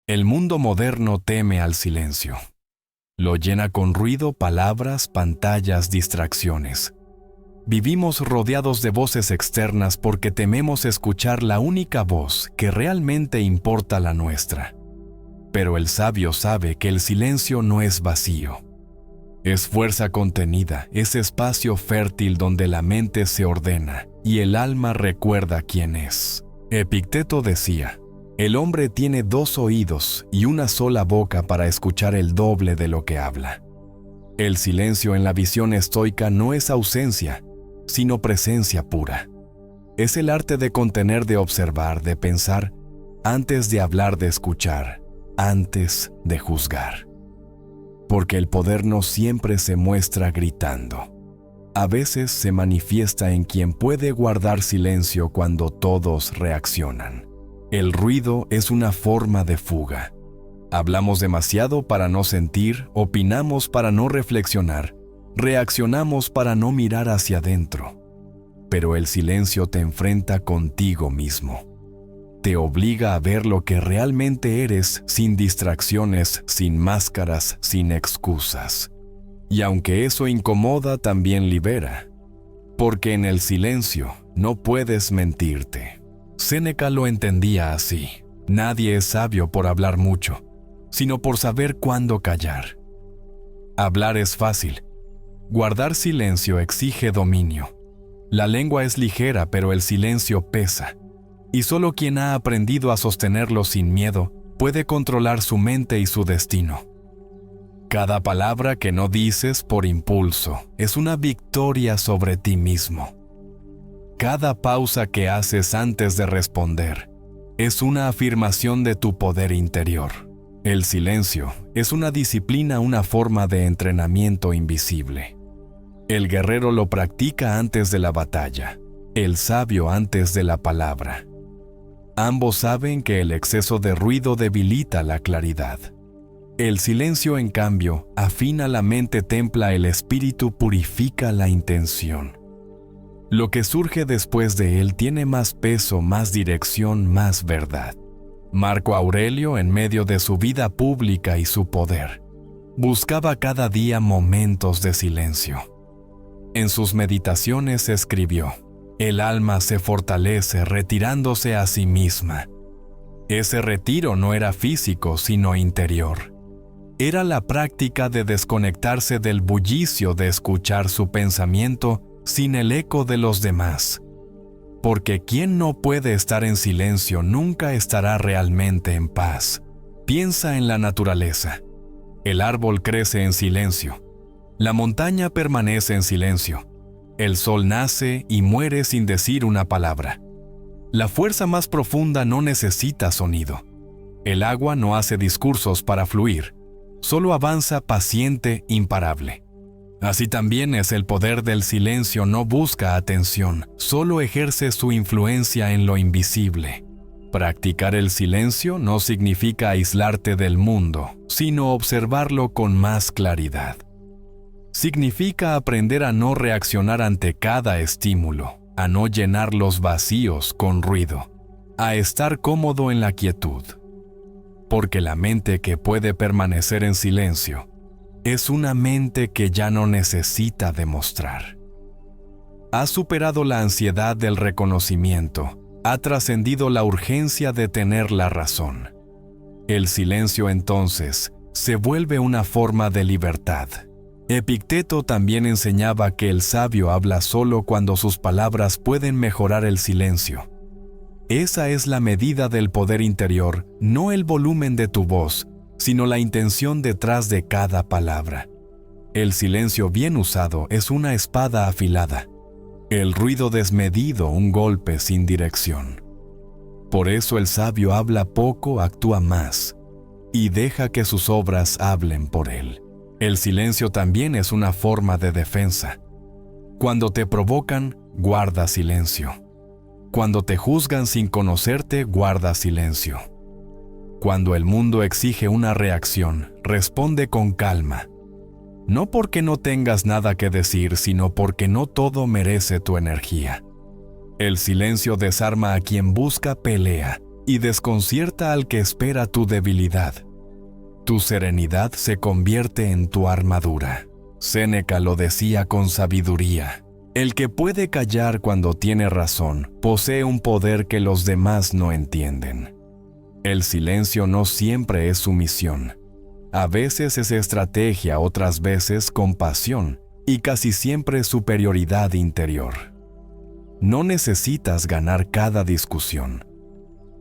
El mundo moderno teme al silencio. Lo llena con ruido, palabras, pantallas, distracciones. Vivimos rodeados de voces externas porque tememos escuchar la única voz que realmente importa, la nuestra. Pero el sabio sabe que el silencio no es vacío. Es fuerza contenida, es espacio fértil donde la mente se ordena y el alma recuerda quién es. Epicteto decía: el hombre tiene 2 oídos y una sola boca para escuchar el doble de lo que habla. El silencio en la visión estoica no es ausencia, sino presencia pura. Es el arte de contener, de observar, de pensar, antes de hablar, de escuchar, antes de juzgar. Porque el poder no siempre se muestra gritando. A veces se manifiesta en quien puede guardar silencio cuando todos reaccionan. El ruido es una forma de fuga. Hablamos demasiado para no sentir, opinamos para no reflexionar, reaccionamos para no mirar hacia adentro. Pero el silencio te enfrenta contigo mismo. Te obliga a ver lo que realmente eres, sin distracciones, sin máscaras, sin excusas. Y aunque eso incomoda, también libera. Porque en el silencio no puedes mentirte. Séneca lo entendía así: nadie es sabio por hablar mucho, sino por saber cuándo callar. Hablar es fácil. Guardar silencio exige dominio. La lengua es ligera, pero el silencio pesa. Y solo quien ha aprendido a sostenerlo sin miedo puede controlar su mente y su destino. Cada palabra que no dices por impulso es una victoria sobre ti mismo. Cada pausa que haces antes de responder es una afirmación de tu poder interior. El silencio es una disciplina, una forma de entrenamiento invisible. El guerrero lo practica antes de la batalla, el sabio antes de la palabra. Ambos saben que el exceso de ruido debilita la claridad. El silencio, en cambio, afina la mente, templa el espíritu, purifica la intención. Lo que surge después de él tiene más peso, más dirección, más verdad. Marco Aurelio, en medio de su vida pública y su poder, buscaba cada día momentos de silencio. En sus meditaciones escribió: el alma se fortalece retirándose a sí misma. Ese retiro no era físico, sino interior. Era la práctica de desconectarse del bullicio, de escuchar su pensamiento sin el eco de los demás. Porque quien no puede estar en silencio nunca estará realmente en paz. Piensa en la naturaleza. El árbol crece en silencio. La montaña permanece en silencio. El sol nace y muere sin decir una palabra. La fuerza más profunda no necesita sonido. El agua no hace discursos para fluir. Solo avanza paciente, imparable. Así también es el poder del silencio, no busca atención, solo ejerce su influencia en lo invisible. Practicar el silencio no significa aislarte del mundo, sino observarlo con más claridad. Significa aprender a no reaccionar ante cada estímulo, a no llenar los vacíos con ruido, a estar cómodo en la quietud. Porque la mente que puede permanecer en silencio es una mente que ya no necesita demostrar. Ha superado la ansiedad del reconocimiento, ha trascendido la urgencia de tener la razón. El silencio entonces se vuelve una forma de libertad. Epicteto también enseñaba que el sabio habla solo cuando sus palabras pueden mejorar el silencio. Esa es la medida del poder interior, no el volumen de tu voz, sino la intención detrás de cada palabra. El silencio bien usado es una espada afilada. El ruido desmedido, un golpe sin dirección. Por eso el sabio habla poco, actúa más, y deja que sus obras hablen por él. El silencio también es una forma de defensa. Cuando te provocan, guarda silencio. Cuando te juzgan sin conocerte, guarda silencio. Cuando el mundo exige una reacción, responde con calma. No porque no tengas nada que decir, sino porque no todo merece tu energía. El silencio desarma a quien busca pelea, y desconcierta al que espera tu debilidad. Tu serenidad se convierte en tu armadura. Séneca lo decía con sabiduría. El que puede callar cuando tiene razón posee un poder que los demás no entienden. El silencio no siempre es sumisión. A veces es estrategia, otras veces compasión y casi siempre superioridad interior. No necesitas ganar cada discusión.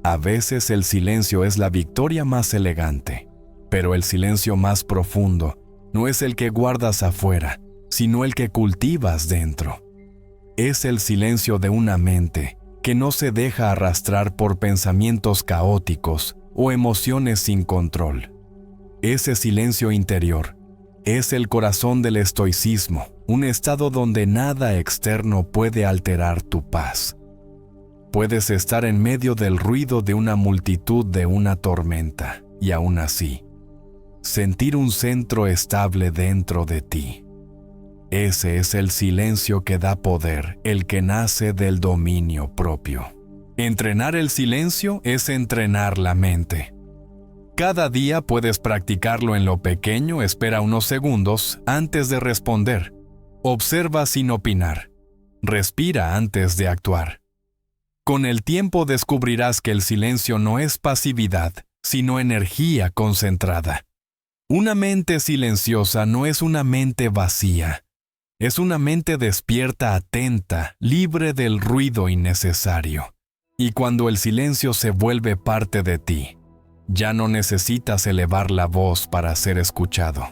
A veces el silencio es la victoria más elegante, pero el silencio más profundo no es el que guardas afuera, sino el que cultivas dentro. Es el silencio de una mente que no se deja arrastrar por pensamientos caóticos o emociones sin control. Ese silencio interior es el corazón del estoicismo, un estado donde nada externo puede alterar tu paz. Puedes estar en medio del ruido de una multitud de una tormenta y aún así, sentir un centro estable dentro de ti. Ese es el silencio que da poder, el que nace del dominio propio. Entrenar el silencio es entrenar la mente. Cada día puedes practicarlo en lo pequeño, espera unos segundos antes de responder. Observa sin opinar. Respira antes de actuar. Con el tiempo descubrirás que el silencio no es pasividad, sino energía concentrada. Una mente silenciosa no es una mente vacía. Es una mente despierta, atenta, libre del ruido innecesario. Y cuando el silencio se vuelve parte de ti, ya no necesitas elevar la voz para ser escuchado.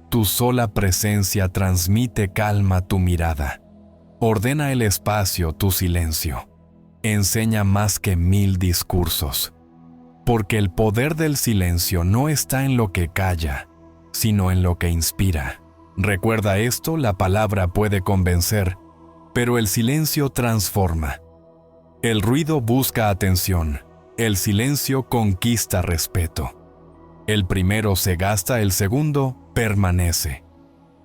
Tu sola presencia transmite calma a tu mirada. Ordena el espacio, tu silencio. Enseña más que 1000 discursos. Porque el poder del silencio no está en lo que calla, sino en lo que inspira. Recuerda esto, la palabra puede convencer, pero el silencio transforma. El ruido busca atención. El silencio conquista respeto. El primero se gasta, el segundo permanece.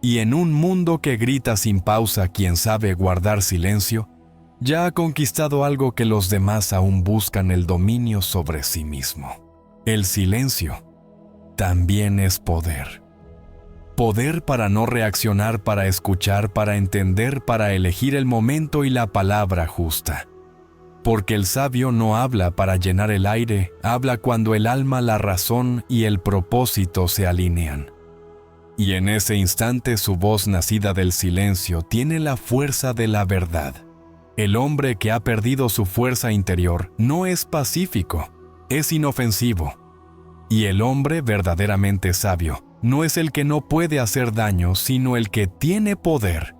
Y en un mundo que grita sin pausa, quien sabe guardar silencio, ya ha conquistado algo que los demás aún buscan: el dominio sobre sí mismo. El silencio también es poder. Poder para no reaccionar, para escuchar, para entender, para elegir el momento y la palabra justa. Porque el sabio no habla para llenar el aire, habla cuando el alma, la razón y el propósito se alinean. Y en ese instante su voz nacida del silencio tiene la fuerza de la verdad. El hombre que ha perdido su fuerza interior no es pacífico, es inofensivo. Y el hombre verdaderamente sabio no es el que no puede hacer daño, sino el que tiene poder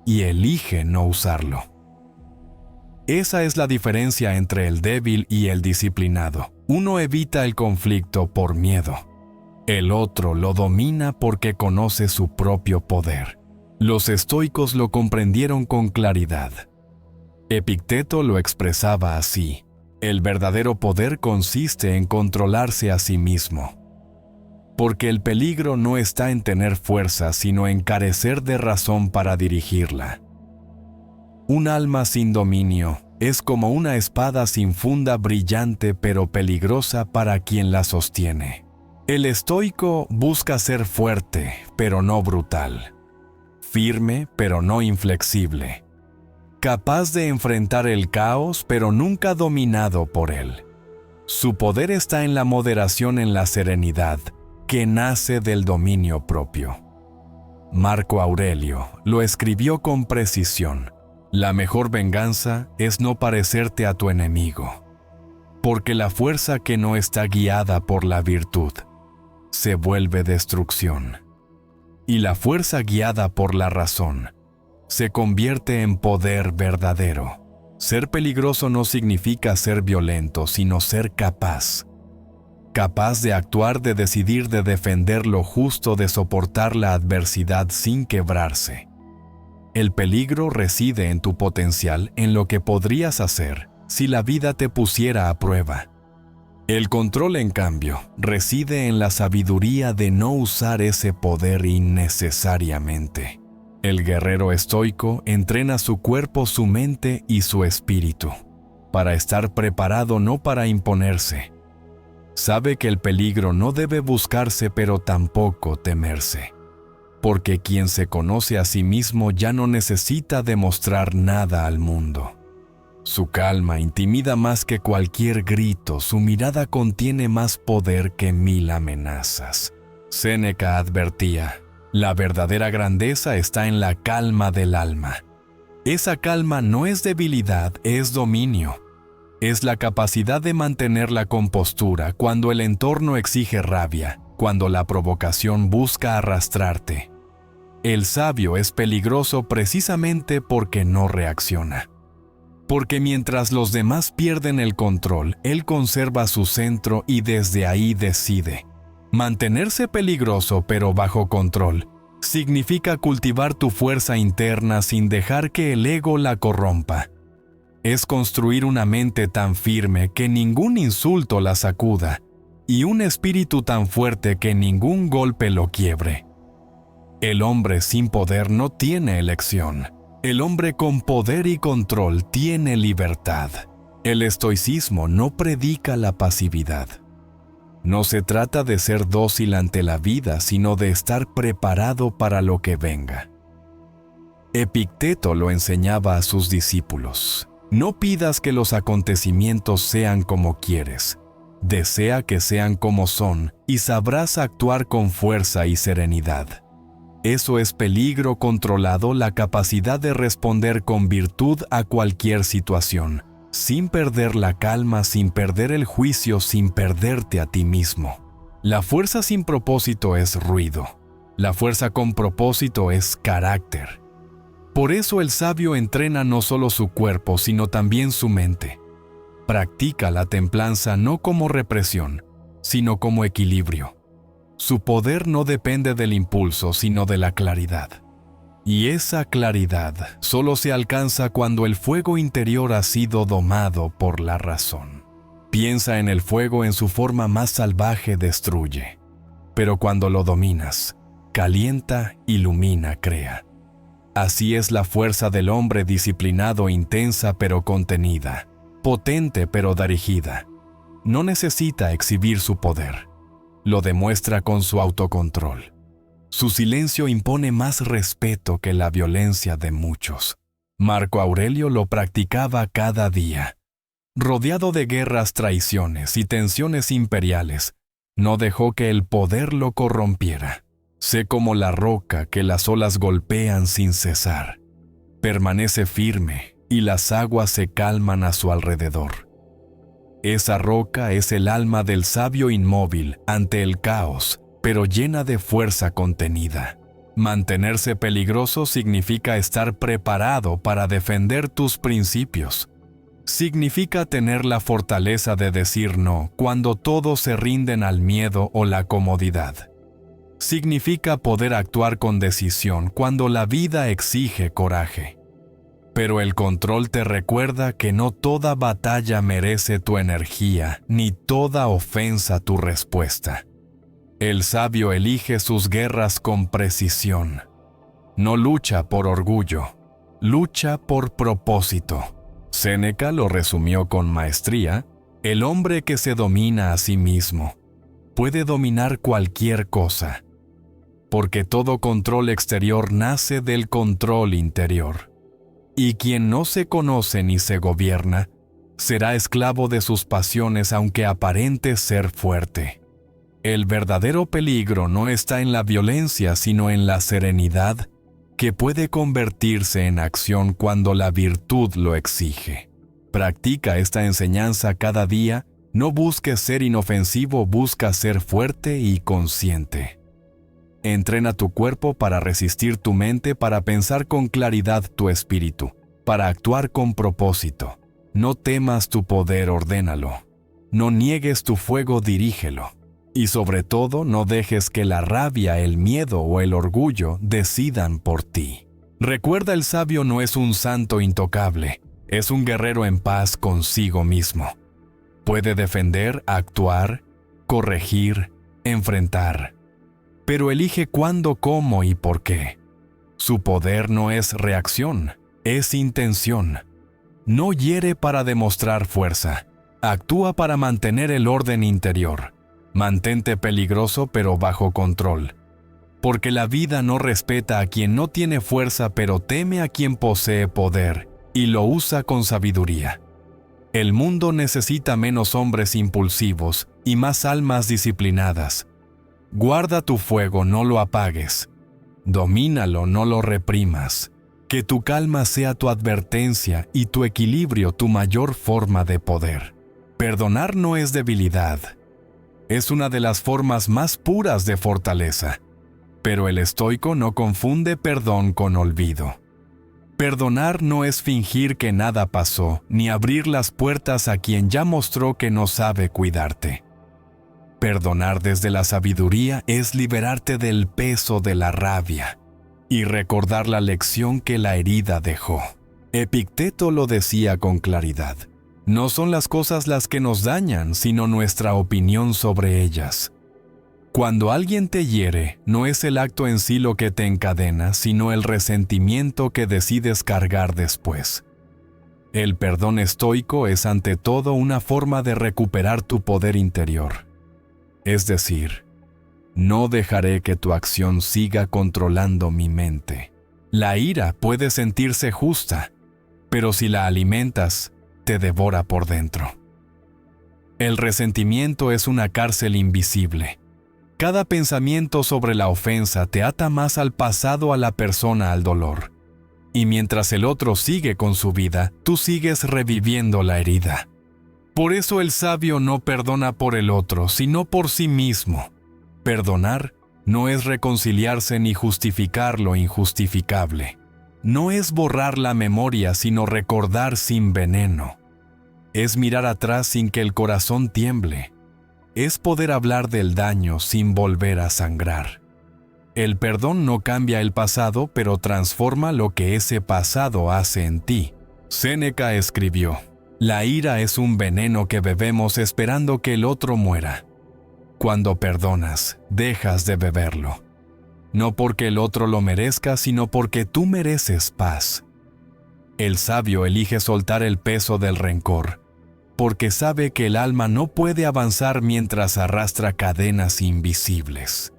y elige no usarlo. Esa es la diferencia entre el débil y el disciplinado. Uno evita el conflicto por miedo. El otro lo domina porque conoce su propio poder. Los estoicos lo comprendieron con claridad. Epicteto lo expresaba así: el verdadero poder consiste en controlarse a sí mismo. Porque el peligro no está en tener fuerza, sino en carecer de razón para dirigirla. Un alma sin dominio es como una espada sin funda, brillante pero peligrosa para quien la sostiene. El estoico busca ser fuerte, pero no brutal. Firme, pero no inflexible. Capaz de enfrentar el caos, pero nunca dominado por él. Su poder está en la moderación, en la serenidad, que nace del dominio propio. Marco Aurelio lo escribió con precisión: la mejor venganza es no parecerte a tu enemigo, porque la fuerza que no está guiada por la virtud se vuelve destrucción, y la fuerza guiada por la razón se convierte en poder verdadero. Ser peligroso no significa ser violento, sino ser capaz de actuar, de decidir, de defender lo justo, de soportar la adversidad sin quebrarse. El peligro reside en tu potencial, en lo que podrías hacer si la vida te pusiera a prueba. El control, en cambio, reside en la sabiduría de no usar ese poder innecesariamente. El guerrero estoico entrena su cuerpo, su mente y su espíritu para estar preparado, no para imponerse. Sabe que el peligro no debe buscarse, pero tampoco temerse. Porque quien se conoce a sí mismo ya no necesita demostrar nada al mundo. Su calma intimida más que cualquier grito, su mirada contiene más poder que 1000 amenazas. Séneca advertía: la verdadera grandeza está en la calma del alma. Esa calma no es debilidad, es dominio. Es la capacidad de mantener la compostura cuando el entorno exige rabia, cuando la provocación busca arrastrarte. El sabio es peligroso precisamente porque no reacciona. Porque mientras los demás pierden el control, él conserva su centro y desde ahí decide. Mantenerse peligroso pero bajo control significa cultivar tu fuerza interna sin dejar que el ego la corrompa. Es construir una mente tan firme que ningún insulto la sacuda y un espíritu tan fuerte que ningún golpe lo quiebre. El hombre sin poder no tiene elección. El hombre con poder y control tiene libertad. El estoicismo no predica la pasividad. No se trata de ser dócil ante la vida, sino de estar preparado para lo que venga. Epicteto lo enseñaba a sus discípulos: no pidas que los acontecimientos sean como quieres. Desea que sean como son y sabrás actuar con fuerza y serenidad. Eso es peligro controlado, la capacidad de responder con virtud a cualquier situación, sin perder la calma, sin perder el juicio, sin perderte a ti mismo. La fuerza sin propósito es ruido. La fuerza con propósito es carácter. Por eso el sabio entrena no solo su cuerpo, sino también su mente. Practica la templanza no como represión, sino como equilibrio. Su poder no depende del impulso, sino de la claridad. Y esa claridad solo se alcanza cuando el fuego interior ha sido domado por la razón. Piensa en el fuego en su forma más salvaje, destruye. Pero cuando lo dominas, calienta, ilumina, crea. Así es la fuerza del hombre disciplinado, intensa pero contenida, potente pero dirigida. No necesita exhibir su poder. Lo demuestra con su autocontrol. Su silencio impone más respeto que la violencia de muchos. Marco Aurelio lo practicaba cada día. Rodeado de guerras, traiciones y tensiones imperiales, no dejó que el poder lo corrompiera. Sé como la roca que las olas golpean sin cesar. Permanece firme y las aguas se calman a su alrededor. Esa roca es el alma del sabio, inmóvil ante el caos, pero llena de fuerza contenida. Mantenerse peligroso significa estar preparado para defender tus principios. Significa tener la fortaleza de decir no cuando todos se rinden al miedo o la comodidad. Significa poder actuar con decisión cuando la vida exige coraje. Pero el control te recuerda que no toda batalla merece tu energía, ni toda ofensa tu respuesta. El sabio elige sus guerras con precisión. No lucha por orgullo, lucha por propósito. Séneca lo resumió con maestría: el hombre que se domina a sí mismo puede dominar cualquier cosa, porque todo control exterior nace del control interior. Y quien no se conoce ni se gobierna, será esclavo de sus pasiones aunque aparente ser fuerte. El verdadero peligro no está en la violencia, sino en la serenidad, que puede convertirse en acción cuando la virtud lo exige. Practica esta enseñanza cada día, no busques ser inofensivo, busca ser fuerte y consciente. Entrena tu cuerpo para resistir tu mente, para pensar con claridad tu espíritu, para actuar con propósito. No temas tu poder, ordénalo. No niegues tu fuego, dirígelo. Y sobre todo, no dejes que la rabia, el miedo o el orgullo decidan por ti. Recuerda, el sabio no es un santo intocable, es un guerrero en paz consigo mismo. Puede defender, actuar, corregir, enfrentar, pero elige cuándo, cómo y por qué. Su poder no es reacción, es intención. No hiere para demostrar fuerza, actúa para mantener el orden interior. Mantente peligroso pero bajo control. Porque la vida no respeta a quien no tiene fuerza, pero teme a quien posee poder y lo usa con sabiduría. El mundo necesita menos hombres impulsivos y más almas disciplinadas. Guarda tu fuego, no lo apagues. Domínalo, no lo reprimas. Que tu calma sea tu advertencia y tu equilibrio tu mayor forma de poder. Perdonar no es debilidad. Es una de las formas más puras de fortaleza. Pero el estoico no confunde perdón con olvido. Perdonar no es fingir que nada pasó, ni abrir las puertas a quien ya mostró que no sabe cuidarte. Perdonar desde la sabiduría es liberarte del peso de la rabia y recordar la lección que la herida dejó. Epicteto lo decía con claridad. No son las cosas las que nos dañan, sino nuestra opinión sobre ellas. Cuando alguien te hiere, no es el acto en sí lo que te encadena, sino el resentimiento que decides cargar después. El perdón estoico es ante todo una forma de recuperar tu poder interior. Es decir, no dejaré que tu acción siga controlando mi mente. La ira puede sentirse justa, pero si la alimentas, te devora por dentro. El resentimiento es una cárcel invisible. Cada pensamiento sobre la ofensa te ata más al pasado, a la persona, al dolor. Y mientras el otro sigue con su vida, tú sigues reviviendo la herida. Por eso el sabio no perdona por el otro, sino por sí mismo. Perdonar no es reconciliarse ni justificar lo injustificable. No es borrar la memoria, sino recordar sin veneno. Es mirar atrás sin que el corazón tiemble. Es poder hablar del daño sin volver a sangrar. El perdón no cambia el pasado, pero transforma lo que ese pasado hace en ti. Séneca escribió: la ira es un veneno que bebemos esperando que el otro muera. Cuando perdonas, dejas de beberlo. No porque el otro lo merezca, sino porque tú mereces paz. El sabio elige soltar el peso del rencor, porque sabe que el alma no puede avanzar mientras arrastra cadenas invisibles.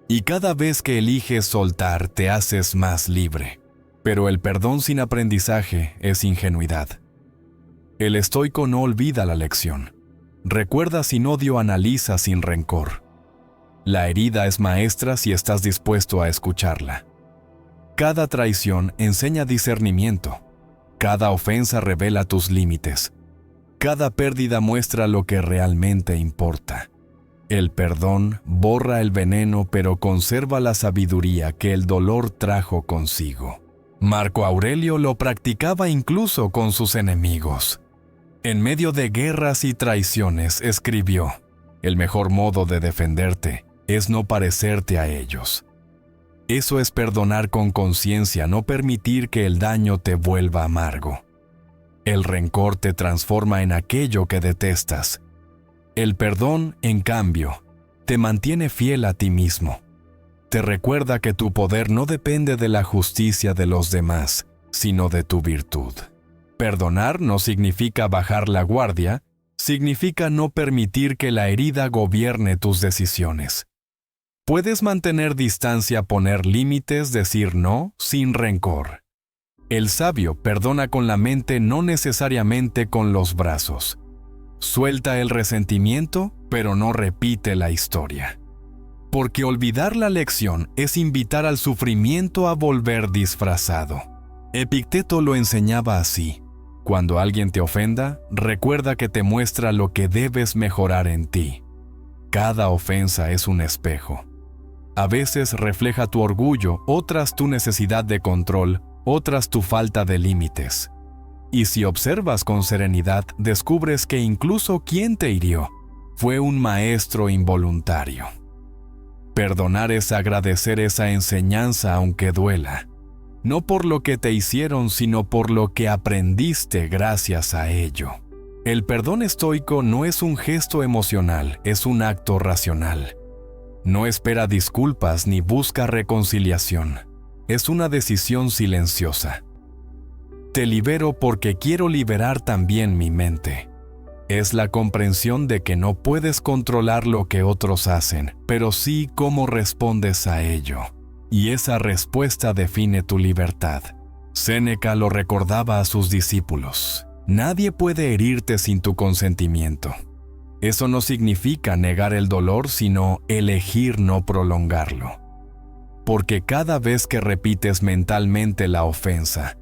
Y cada vez que eliges soltar, te haces más libre. Pero el perdón sin aprendizaje es ingenuidad. El estoico no olvida la lección. Recuerda sin odio, analiza sin rencor. La herida es maestra si estás dispuesto a escucharla. Cada traición enseña discernimiento. Cada ofensa revela tus límites. Cada pérdida muestra lo que realmente importa. El perdón borra el veneno, pero conserva la sabiduría que el dolor trajo consigo. Marco Aurelio lo practicaba incluso con sus enemigos. En medio de guerras y traiciones, escribió: el mejor modo de defenderte es no parecerte a ellos. Eso es perdonar con conciencia, no permitir que el daño te vuelva amargo. El rencor te transforma en aquello que detestas. El perdón, en cambio, te mantiene fiel a ti mismo. Te recuerda que tu poder no depende de la justicia de los demás, sino de tu virtud. Perdonar no significa bajar la guardia, significa no permitir que la herida gobierne tus decisiones. Puedes mantener distancia, poner límites, decir no sin rencor. El sabio perdona con la mente, no necesariamente con los brazos. Suelta el resentimiento, pero no repite la historia. Porque olvidar la lección es invitar al sufrimiento a volver disfrazado. Epicteto lo enseñaba así: cuando alguien te ofenda, recuerda que te muestra lo que debes mejorar en ti. Cada ofensa es un espejo. A veces refleja tu orgullo, otras tu necesidad de control, otras tu falta de límites. Y si observas con serenidad, descubres que incluso quien te hirió fue un maestro involuntario. Perdonar es agradecer esa enseñanza aunque duela. No por lo que te hicieron, sino por lo que aprendiste gracias a ello. El perdón estoico no es un gesto emocional, es un acto racional. No espera disculpas ni busca reconciliación. Es una decisión silenciosa. Te libero porque quiero liberar también mi mente. Es la comprensión de que no puedes controlar lo que otros hacen, pero sí cómo respondes a ello. Y esa respuesta define tu libertad. Séneca lo recordaba a sus discípulos. Nadie puede herirte sin tu consentimiento. Eso no significa negar el dolor, sino elegir no prolongarlo. Porque cada vez que repites mentalmente la ofensa,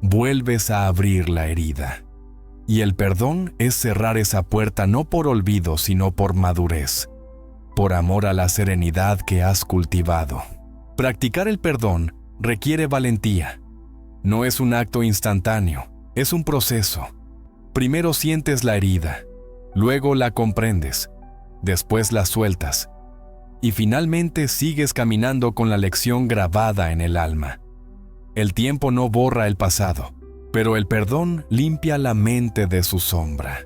vuelves a abrir la herida. Y el perdón es cerrar esa puerta no por olvido, sino por madurez, por amor a la serenidad que has cultivado. Practicar el perdón requiere valentía. No es un acto instantáneo, es un proceso. Primero sientes la herida, luego la comprendes, después la sueltas, y finalmente sigues caminando con la lección grabada en el alma. El tiempo no borra el pasado, pero el perdón limpia la mente de su sombra.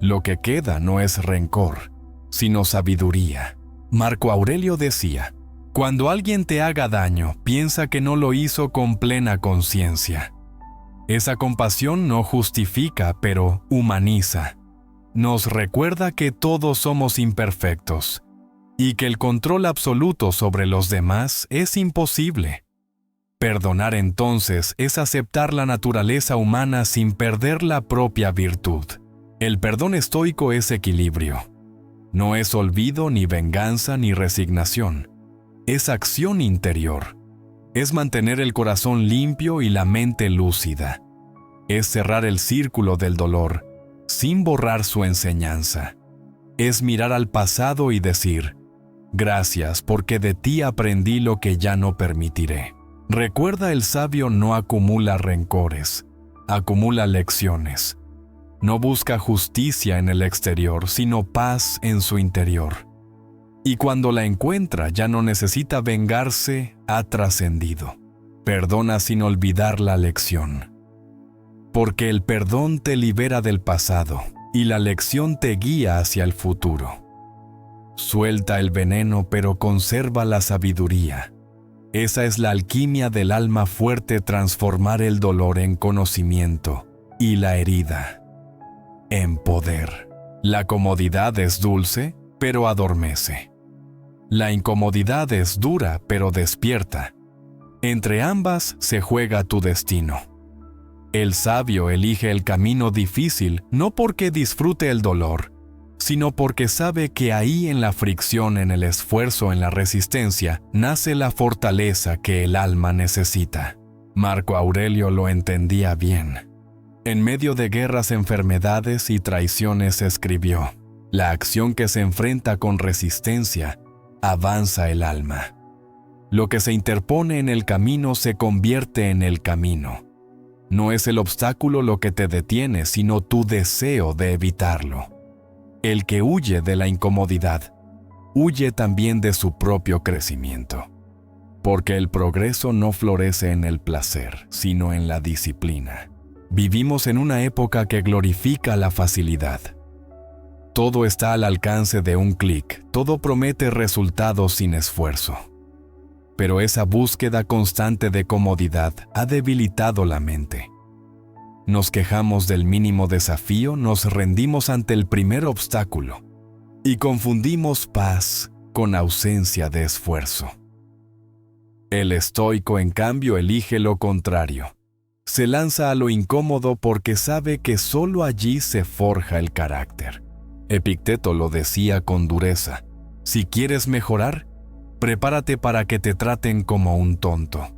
Lo que queda no es rencor, sino sabiduría. Marco Aurelio decía: cuando alguien te haga daño, piensa que no lo hizo con plena conciencia. Esa compasión no justifica, pero humaniza. Nos recuerda que todos somos imperfectos y que el control absoluto sobre los demás es imposible. Perdonar entonces es aceptar la naturaleza humana sin perder la propia virtud. El perdón estoico es equilibrio. No es olvido, ni venganza, ni resignación. Es acción interior. Es mantener el corazón limpio y la mente lúcida. Es cerrar el círculo del dolor, sin borrar su enseñanza. Es mirar al pasado y decir: gracias, porque de ti aprendí lo que ya no permitiré. Recuerda, el sabio no acumula rencores, acumula lecciones. No busca justicia en el exterior, sino paz en su interior. Y cuando la encuentra, ya no necesita vengarse, ha trascendido. Perdona sin olvidar la lección. Porque el perdón te libera del pasado y la lección te guía hacia el futuro. Suelta el veneno, pero conserva la sabiduría. Esa es la alquimia del alma fuerte: transformar el dolor en conocimiento y la herida en poder. La comodidad es dulce, pero adormece. La incomodidad es dura, pero despierta. Entre ambas se juega tu destino. El sabio elige el camino difícil no porque disfrute el dolor, sino porque sabe que ahí, en la fricción, en el esfuerzo, en la resistencia, nace la fortaleza que el alma necesita. Marco Aurelio lo entendía bien. En medio de guerras, enfermedades y traiciones escribió: la acción que se enfrenta con resistencia avanza el alma. Lo que se interpone en el camino se convierte en el camino. No es el obstáculo lo que te detiene, sino tu deseo de evitarlo. El que huye de la incomodidad, huye también de su propio crecimiento. Porque el progreso no florece en el placer, sino en la disciplina. Vivimos en una época que glorifica la facilidad. Todo está al alcance de un clic, todo promete resultados sin esfuerzo. Pero esa búsqueda constante de comodidad ha debilitado la mente. Nos quejamos del mínimo desafío, nos rendimos ante el primer obstáculo y confundimos paz con ausencia de esfuerzo. El estoico, en cambio, elige lo contrario. Se lanza a lo incómodo porque sabe que solo allí se forja el carácter. Epicteto lo decía con dureza: si quieres mejorar, prepárate para que te traten como un tonto.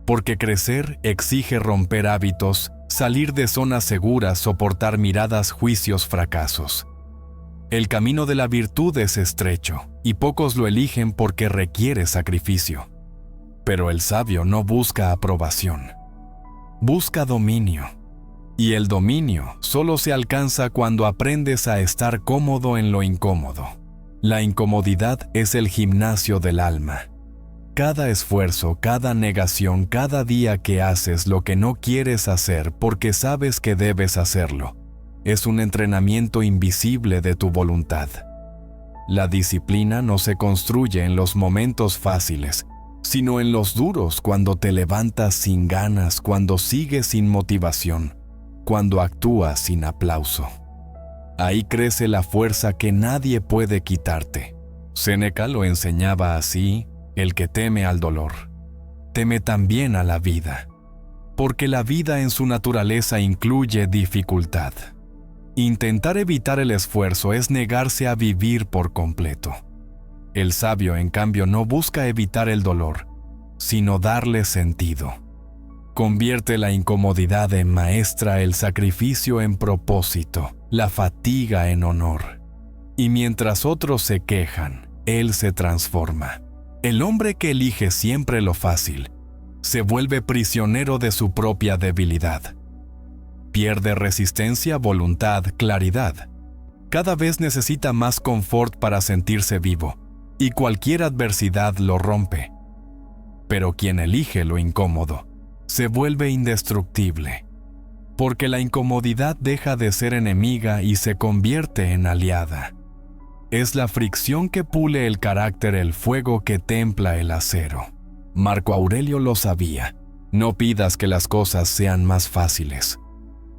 Porque crecer exige romper hábitos, salir de zonas seguras, soportar miradas, juicios, fracasos. El camino de la virtud es estrecho, y pocos lo eligen porque requiere sacrificio. Pero el sabio no busca aprobación, busca dominio. Y el dominio solo se alcanza cuando aprendes a estar cómodo en lo incómodo. La incomodidad es el gimnasio del alma. Cada esfuerzo, cada negación, cada día que haces lo que no quieres hacer porque sabes que debes hacerlo, es un entrenamiento invisible de tu voluntad. La disciplina no se construye en los momentos fáciles, sino en los duros, cuando te levantas sin ganas, cuando sigues sin motivación, cuando actúas sin aplauso. Ahí crece la fuerza que nadie puede quitarte. Séneca lo enseñaba así: el que teme al dolor, teme también a la vida, porque la vida en su naturaleza incluye dificultad. Intentar evitar el esfuerzo es negarse a vivir por completo. El sabio, en cambio, no busca evitar el dolor, sino darle sentido. Convierte la incomodidad en maestra, el sacrificio en propósito, la fatiga en honor. Y mientras otros se quejan, él se transforma. El hombre que elige siempre lo fácil se vuelve prisionero de su propia debilidad. Pierde resistencia, voluntad, claridad. Cada vez necesita más confort para sentirse vivo, y cualquier adversidad lo rompe. Pero quien elige lo incómodo se vuelve indestructible, porque la incomodidad deja de ser enemiga y se convierte en aliada. Es la fricción que pule el carácter, el fuego que templa el acero. Marco Aurelio lo sabía. No pidas que las cosas sean más fáciles.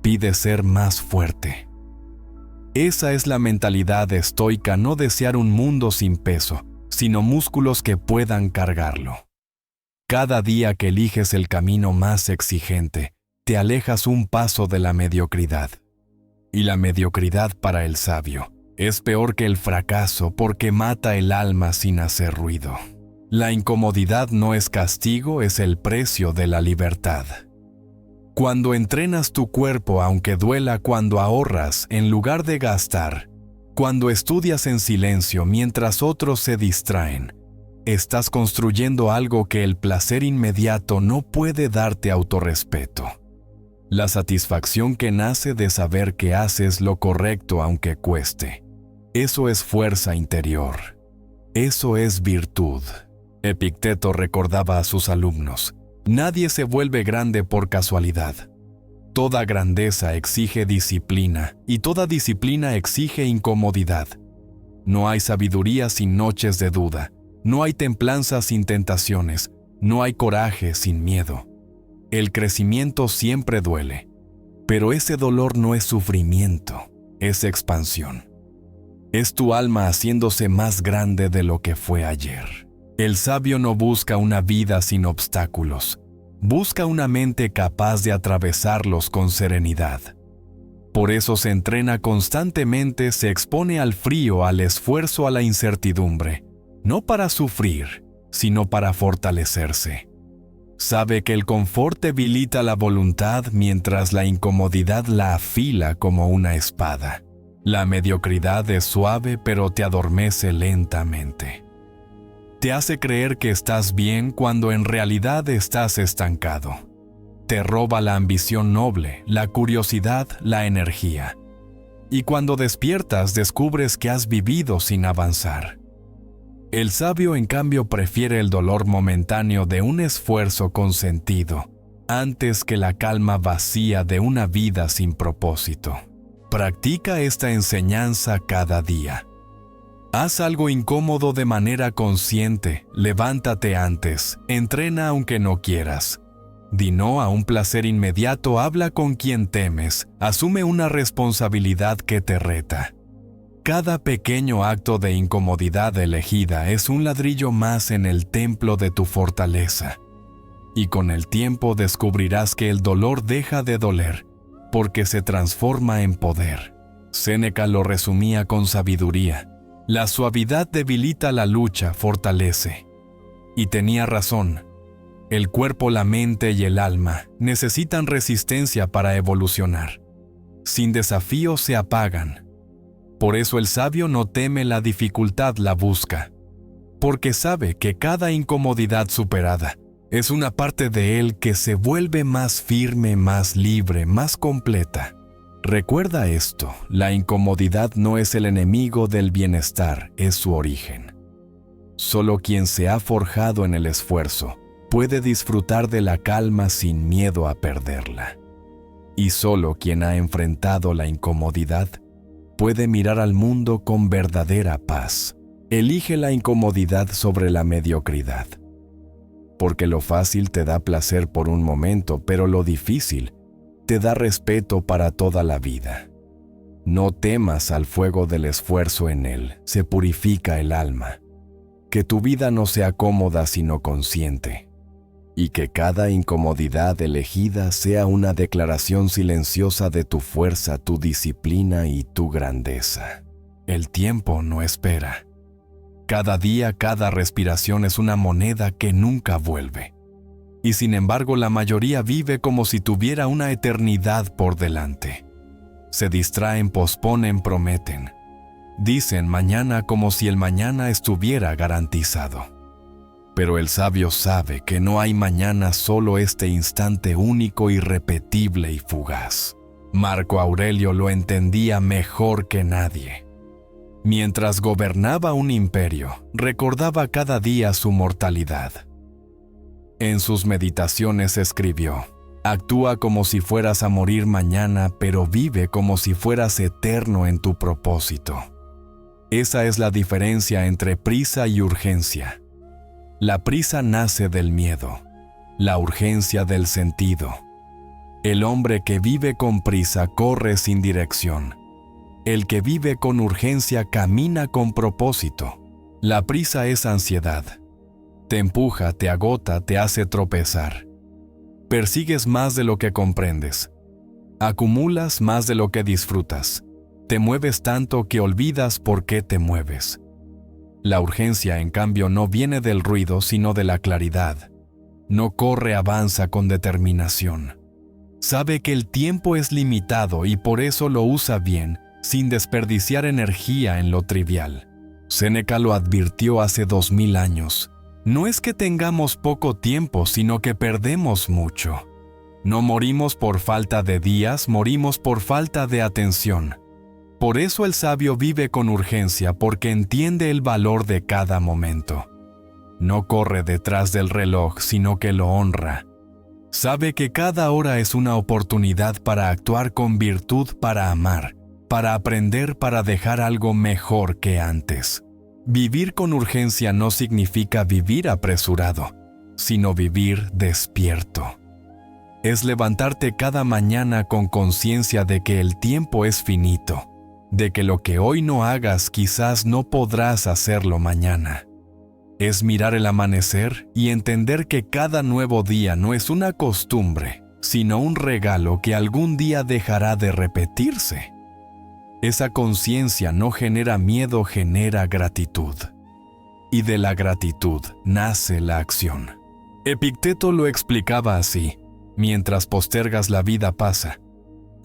Pide ser más fuerte. Esa es la mentalidad estoica: no desear un mundo sin peso, sino músculos que puedan cargarlo. Cada día que eliges el camino más exigente, te alejas un paso de la mediocridad. Y la mediocridad, para el sabio, es peor que el fracaso, porque mata el alma sin hacer ruido. La incomodidad no es castigo, es el precio de la libertad. Cuando entrenas tu cuerpo aunque duela, cuando ahorras en lugar de gastar, cuando estudias en silencio mientras otros se distraen, estás construyendo algo que el placer inmediato no puede darte: autorrespeto. La satisfacción que nace de saber que haces lo correcto aunque cueste. Eso es fuerza interior. Eso es virtud. Epicteto recordaba a sus alumnos: nadie se vuelve grande por casualidad. Toda grandeza exige disciplina, y toda disciplina exige incomodidad. No hay sabiduría sin noches de duda. No hay templanza sin tentaciones, no hay coraje sin miedo. El crecimiento siempre duele, pero ese dolor no es sufrimiento, es expansión. Es tu alma haciéndose más grande de lo que fue ayer. El sabio no busca una vida sin obstáculos, busca una mente capaz de atravesarlos con serenidad. Por eso se entrena constantemente, se expone al frío, al esfuerzo, a la incertidumbre. No para sufrir, sino para fortalecerse. Sabe que el confort debilita la voluntad, mientras la incomodidad la afila como una espada. La mediocridad es suave, pero te adormece lentamente. Te hace creer que estás bien cuando en realidad estás estancado. Te roba la ambición noble, la curiosidad, la energía. Y cuando despiertas, descubres que has vivido sin avanzar. El sabio, en cambio, prefiere el dolor momentáneo de un esfuerzo con sentido, antes que la calma vacía de una vida sin propósito. Practica esta enseñanza cada día. Haz algo incómodo de manera consciente, levántate antes, entrena aunque no quieras. Di no a un placer inmediato, habla con quien temes, asume una responsabilidad que te reta. Cada pequeño acto de incomodidad elegida es un ladrillo más en el templo de tu fortaleza. Y con el tiempo descubrirás que el dolor deja de doler, porque se transforma en poder. Séneca lo resumía con sabiduría: la suavidad debilita la lucha, fortalece. Y tenía razón. El cuerpo, la mente y el alma necesitan resistencia para evolucionar. Sin desafío se apagan. Por eso el sabio no teme la dificultad, la busca, porque sabe que cada incomodidad superada es una parte de él que se vuelve más firme, más libre, más completa. Recuerda esto: la incomodidad no es el enemigo del bienestar, es su origen. Solo quien se ha forjado en el esfuerzo puede disfrutar de la calma sin miedo a perderla. Y solo quien ha enfrentado la incomodidad puede mirar al mundo con verdadera paz. Elige la incomodidad sobre la mediocridad. porque lo fácil te da placer por un momento, pero lo difícil te da respeto para toda la vida. No temas al fuego del esfuerzo, en él se purifica el alma. Que tu vida no sea cómoda sino consciente, y que cada incomodidad elegida sea una declaración silenciosa de tu fuerza, tu disciplina y tu grandeza. El tiempo no espera. Cada día, cada respiración es una moneda que nunca vuelve. Y sin embargo, la mayoría vive como si tuviera una eternidad por delante. Se distraen, posponen, prometen. Dicen mañana como si el mañana estuviera garantizado. Pero el sabio sabe que no hay mañana, solo este instante único, irrepetible y fugaz. Marco Aurelio lo entendía mejor que nadie. Mientras gobernaba un imperio, recordaba cada día su mortalidad. En sus meditaciones escribió: actúa como si fueras a morir mañana, pero vive como si fueras eterno en tu propósito. Esa es la diferencia entre prisa y urgencia. La prisa nace del miedo, la urgencia del sentido. El hombre que vive con prisa corre sin dirección. El que vive con urgencia camina con propósito. La prisa es ansiedad. Te empuja, te agota, te hace tropezar. Persigues más de lo que comprendes. Acumulas más de lo que disfrutas. Te mueves tanto que olvidas por qué te mueves. La urgencia, en cambio, no viene del ruido, sino de la claridad. No corre, avanza con determinación. Sabe que el tiempo es limitado y por eso lo usa bien, sin desperdiciar energía en lo trivial. Séneca lo advirtió hace 2000 años. No es que tengamos poco tiempo, sino que perdemos mucho. No morimos por falta de días, morimos por falta de atención. Por eso el sabio vive con urgencia, porque entiende el valor de cada momento. No corre detrás del reloj, sino que lo honra. Sabe que cada hora es una oportunidad para actuar con virtud, para amar, para aprender, para dejar algo mejor que antes. Vivir con urgencia no significa vivir apresurado, sino vivir despierto. Es levantarte cada mañana con conciencia de que el tiempo es finito, de que lo que hoy no hagas quizás no podrás hacerlo mañana. Es mirar el amanecer y entender que cada nuevo día no es una costumbre, sino un regalo que algún día dejará de repetirse. Esa conciencia no genera miedo, genera gratitud. Y de la gratitud nace la acción. Epicteto lo explicaba así: mientras postergas, la vida pasa.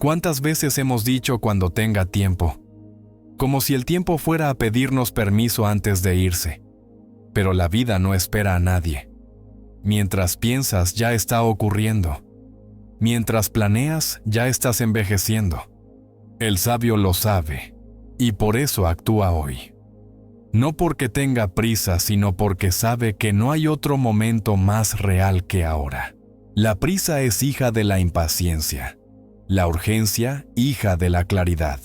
¿Cuántas veces hemos dicho cuando tenga tiempo? Como si el tiempo fuera a pedirnos permiso antes de irse. Pero la vida no espera a nadie. Mientras piensas, ya está ocurriendo. Mientras planeas, ya estás envejeciendo. El sabio lo sabe, y por eso actúa hoy. No porque tenga prisa, sino porque sabe que no hay otro momento más real que ahora. La prisa es hija de la impaciencia. La urgencia, hija de la claridad.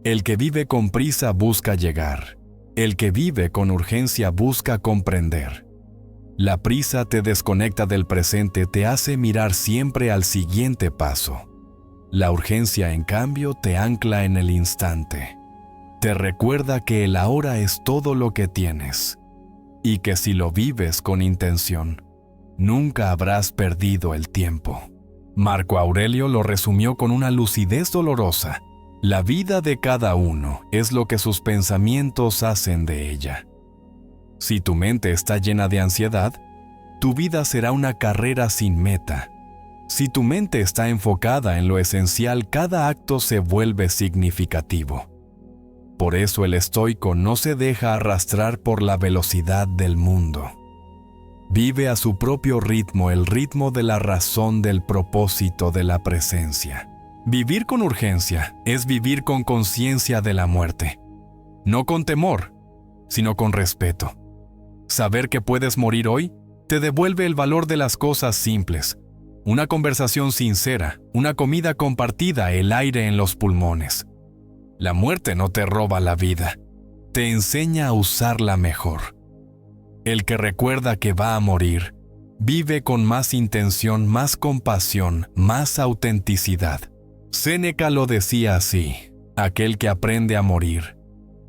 El que vive con prisa busca llegar. El que vive con urgencia busca comprender. La prisa te desconecta del presente, te hace mirar siempre al siguiente paso. La urgencia, en cambio, te ancla en el instante. Te recuerda que el ahora es todo lo que tienes, y que si lo vives con intención, nunca habrás perdido el tiempo. Marco Aurelio lo resumió con una lucidez dolorosa. La vida de cada uno es lo que sus pensamientos hacen de ella. Si tu mente está llena de ansiedad, tu vida será una carrera sin meta. Si tu mente está enfocada en lo esencial, cada acto se vuelve significativo. Por eso el estoico no se deja arrastrar por la velocidad del mundo. Vive a su propio ritmo, el ritmo de la razón, del propósito, de la presencia. Vivir con urgencia es vivir con conciencia de la muerte. No con temor, sino con respeto. Saber que puedes morir hoy te devuelve el valor de las cosas simples. Una conversación sincera, una comida compartida, el aire en los pulmones. La muerte no te roba la vida, te enseña a usarla mejor. El que recuerda que va a morir, Vive con más intención, más compasión, más autenticidad. Séneca lo decía así: aquel que aprende a morir,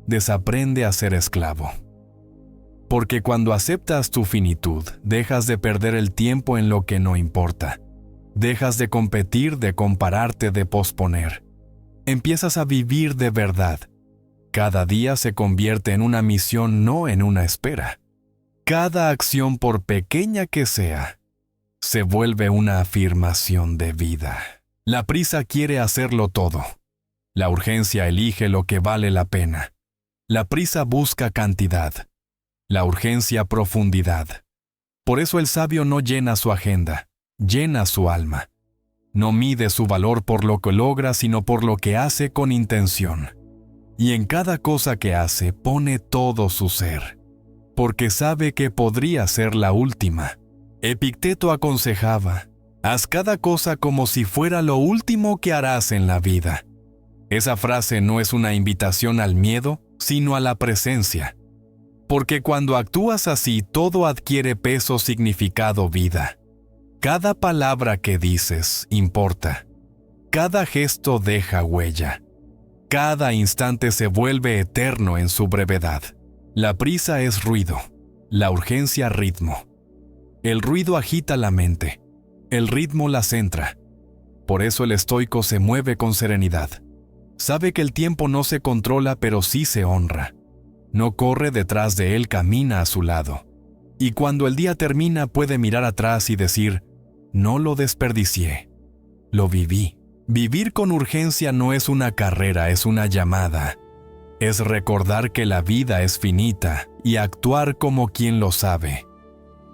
desaprende a ser esclavo. Porque cuando aceptas tu finitud, dejas de perder el tiempo en lo que no importa. Dejas de competir, de compararte, de posponer. Empiezas a vivir de verdad. Cada día se convierte en una misión, no en una espera. Cada acción, por pequeña que sea, se vuelve una afirmación de vida. La prisa quiere hacerlo todo. La urgencia elige lo que vale la pena. La prisa busca cantidad. La urgencia profundidad. Por eso el sabio no llena su agenda, llena su alma. No mide su valor por lo que logra, sino por lo que hace con intención. Y en cada cosa que hace pone todo su ser, porque sabe que podría ser la última. Epicteto aconsejaba: haz cada cosa como si fuera lo último que harás en la vida. Esa frase no es una invitación al miedo, sino a la presencia. Porque cuando actúas así, todo adquiere peso, significado, vida. Cada palabra que dices importa. Cada gesto deja huella. Cada instante se vuelve eterno en su brevedad. La prisa es ruido, la urgencia ritmo. El ruido agita la mente, el ritmo la centra. Por eso el estoico se mueve con serenidad. Sabe que el tiempo no se controla, pero sí se honra. No corre detrás de él, camina a su lado. Y cuando el día termina puede mirar atrás y decir: no lo desperdicié, lo viví. Vivir con urgencia no es una carrera, es una llamada. Es recordar que la vida es finita y actuar como quien lo sabe.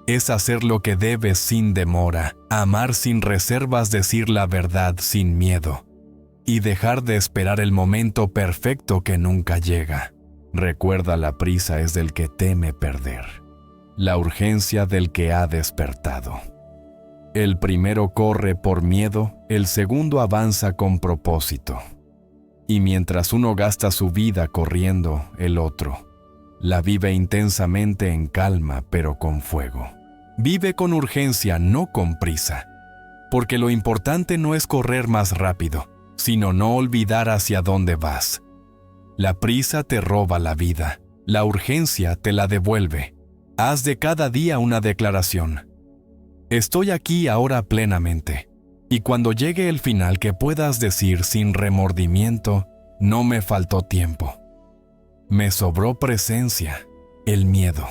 Es hacer lo que debes sin demora, amar sin reservas, decir la verdad sin miedo. Y dejar de esperar el momento perfecto que nunca llega. Recuerda, la prisa es del que teme perder, la urgencia del que ha despertado. El primero corre por miedo, el segundo avanza con propósito. Y mientras uno gasta su vida corriendo, el otro la vive intensamente en calma, pero con fuego. Vive con urgencia, no con prisa. Porque lo importante no es correr más rápido, sino no olvidar hacia dónde vas. La prisa te roba la vida, la urgencia te la devuelve. Haz de cada día una declaración: estoy aquí ahora plenamente. Y cuando llegue el final, que puedas decir sin remordimiento: no me faltó tiempo. Me sobró presencia, el miedo.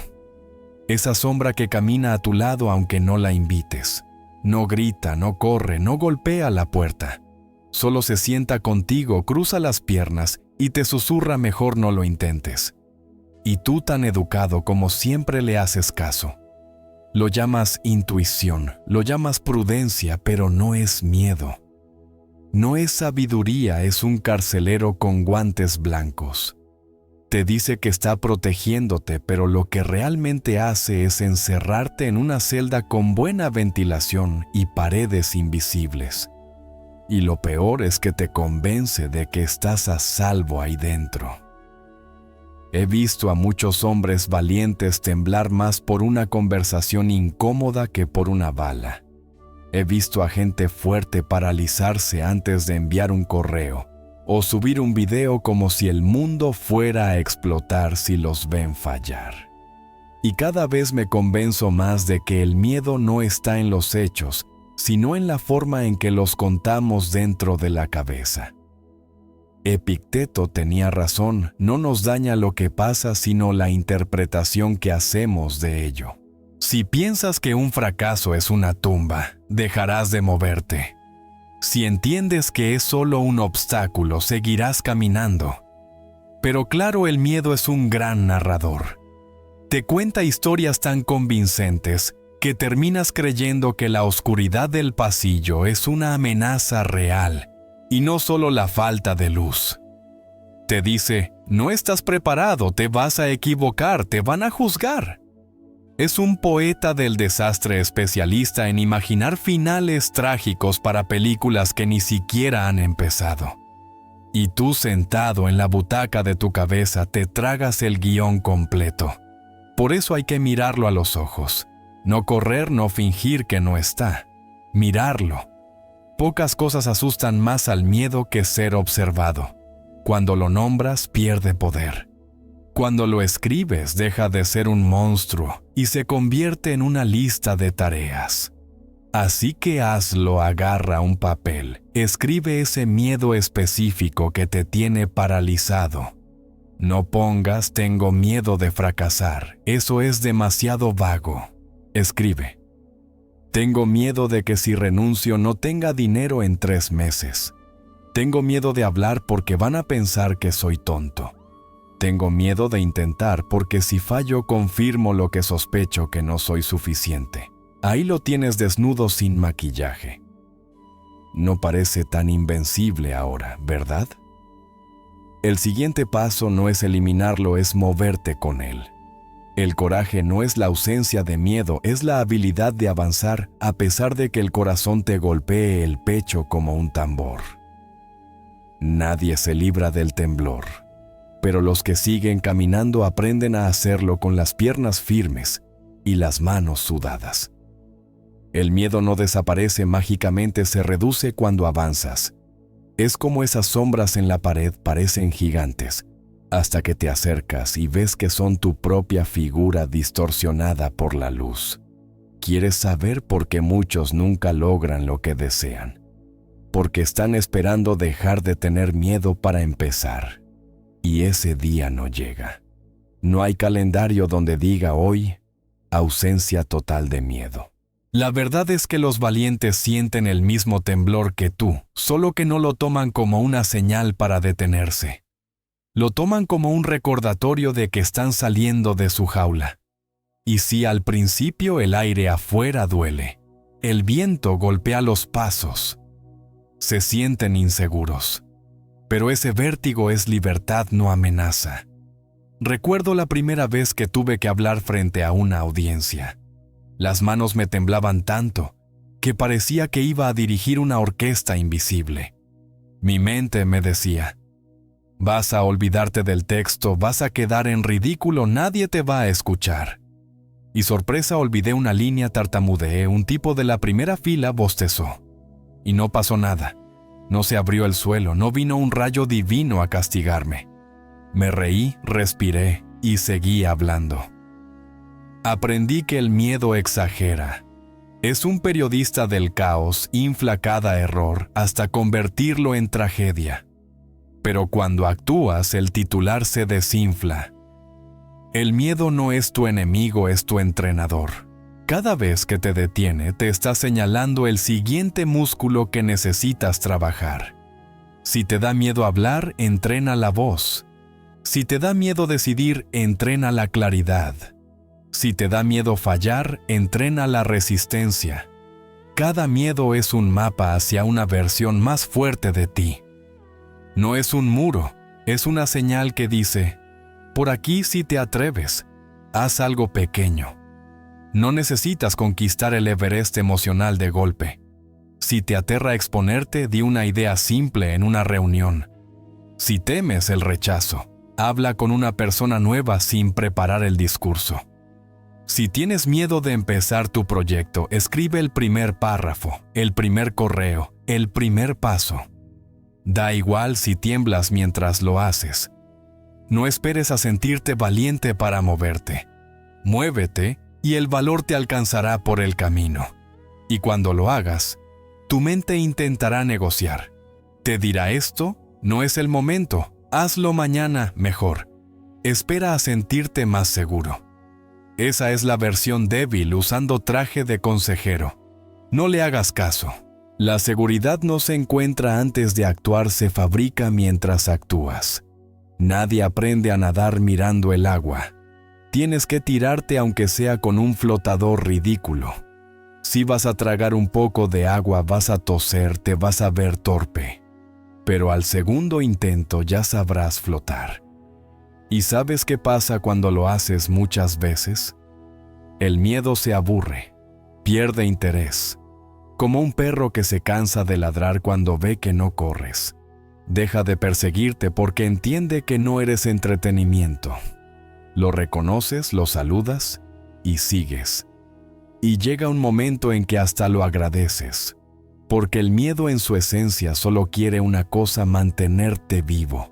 Esa sombra que camina a tu lado aunque no la invites. No grita, no corre, no golpea la puerta. Solo se sienta contigo, cruza las piernas y te susurra: mejor no lo intentes. Y tú, tan educado como siempre, le haces caso. Lo llamas intuición, lo llamas prudencia, pero no es miedo. No es sabiduría, es un carcelero con guantes blancos. Te dice que está protegiéndote, pero lo que realmente hace es encerrarte en una celda con buena ventilación y paredes invisibles. Y lo peor es que te convence de que estás a salvo ahí dentro. He visto a muchos hombres valientes temblar más por una conversación incómoda que por una bala. He visto a gente fuerte paralizarse antes de enviar un correo o subir un video, como si el mundo fuera a explotar si los ven fallar. Y cada vez me convenzo más de que el miedo no está en los hechos, sino en la forma en que los contamos dentro de la cabeza. Epicteto tenía razón: no nos daña lo que pasa, sino la interpretación que hacemos de ello. Si piensas que un fracaso es una tumba, dejarás de moverte. Si entiendes que es solo un obstáculo, seguirás caminando. Pero claro, el miedo es un gran narrador. Te cuenta historias tan convincentes que terminas creyendo que la oscuridad del pasillo es una amenaza real y no solo la falta de luz. Te dice: no estás preparado, te vas a equivocar, te van a juzgar. Es un poeta del desastre, especialista en imaginar finales trágicos para películas que ni siquiera han empezado. Y tú, sentado en la butaca de tu cabeza, te tragas el guión completo. Por eso hay que mirarlo a los ojos. No correr, no fingir que no está. Mirarlo. Pocas cosas asustan más al miedo que ser observado. Cuando lo nombras, pierde poder. Cuando lo escribes, deja de ser un monstruo y se convierte en una lista de tareas. Así que hazlo, agarra un papel, escribe ese miedo específico que te tiene paralizado. No pongas tengo miedo de fracasar, eso es demasiado vago. Escribe. Tengo miedo de que si renuncio no tenga dinero en 3 meses. Tengo miedo de hablar porque van a pensar que soy tonto. Tengo miedo de intentar porque si fallo confirmo lo que sospecho que no soy suficiente. Ahí lo tienes desnudo sin maquillaje. No parece tan invencible ahora, ¿verdad? El siguiente paso no es eliminarlo, es moverte con él. El coraje no es la ausencia de miedo, es la habilidad de avanzar a pesar de que el corazón te golpee el pecho como un tambor. Nadie se libra del temblor, pero los que siguen caminando aprenden a hacerlo con las piernas firmes y las manos sudadas. El miedo no desaparece mágicamente, se reduce cuando avanzas. Es como esas sombras en la pared, parecen gigantes, hasta que te acercas y ves que son tu propia figura distorsionada por la luz. ¿Quieres saber por qué muchos nunca logran lo que desean? Porque están esperando dejar de tener miedo para empezar. Y ese día no llega. No hay calendario donde diga hoy, ausencia total de miedo. La verdad es que los valientes sienten el mismo temblor que tú, solo que no lo toman como una señal para detenerse. Lo toman como un recordatorio de que están saliendo de su jaula. Y si al principio el aire afuera duele, el viento golpea los pasos, se sienten inseguros. Pero ese vértigo es libertad, no amenaza. Recuerdo la primera vez que tuve que hablar frente a una audiencia. Las manos me temblaban tanto que parecía que iba a dirigir una orquesta invisible. Mi mente me decía, vas a olvidarte del texto, vas a quedar en ridículo, nadie te va a escuchar. Y sorpresa, olvidé una línea, tartamudeé, un tipo de la primera fila bostezó. Y no pasó nada. No se abrió el suelo, no vino un rayo divino a castigarme. Me reí, respiré y seguí hablando. Aprendí que el miedo exagera. Es un periodista del caos, infla cada error hasta convertirlo en tragedia. Pero cuando actúas, el titular se desinfla. El miedo no es tu enemigo, es tu entrenador. Cada vez que te detiene, te está señalando el siguiente músculo que necesitas trabajar. Si te da miedo hablar, entrena la voz. Si te da miedo decidir, entrena la claridad. Si te da miedo fallar, entrena la resistencia. Cada miedo es un mapa hacia una versión más fuerte de ti. No es un muro, es una señal que dice, por aquí si te atreves, haz algo pequeño. No necesitas conquistar el Everest emocional de golpe. Si te aterra exponerte, di una idea simple en una reunión. Si temes el rechazo, habla con una persona nueva sin preparar el discurso. Si tienes miedo de empezar tu proyecto, escribe el primer párrafo, el primer correo, el primer paso. Da igual si tiemblas mientras lo haces. No esperes a sentirte valiente para moverte. Muévete y el valor te alcanzará por el camino. Y cuando lo hagas, tu mente intentará negociar. Te dirá esto, no es el momento, hazlo mañana mejor. Espera a sentirte más seguro. Esa es la versión débil usando traje de consejero. No le hagas caso. La seguridad no se encuentra antes de actuar, se fabrica mientras actúas. Nadie aprende a nadar mirando el agua. Tienes que tirarte aunque sea con un flotador ridículo. Si vas a tragar un poco de agua, vas a toser, te vas a ver torpe. Pero al segundo intento ya sabrás flotar. ¿Y sabes qué pasa cuando lo haces muchas veces? El miedo se aburre, pierde interés. Como un perro que se cansa de ladrar cuando ve que no corres. Deja de perseguirte porque entiende que no eres entretenimiento. Lo reconoces, lo saludas y sigues. Y llega un momento en que hasta lo agradeces, porque el miedo en su esencia solo quiere una cosa: mantenerte vivo.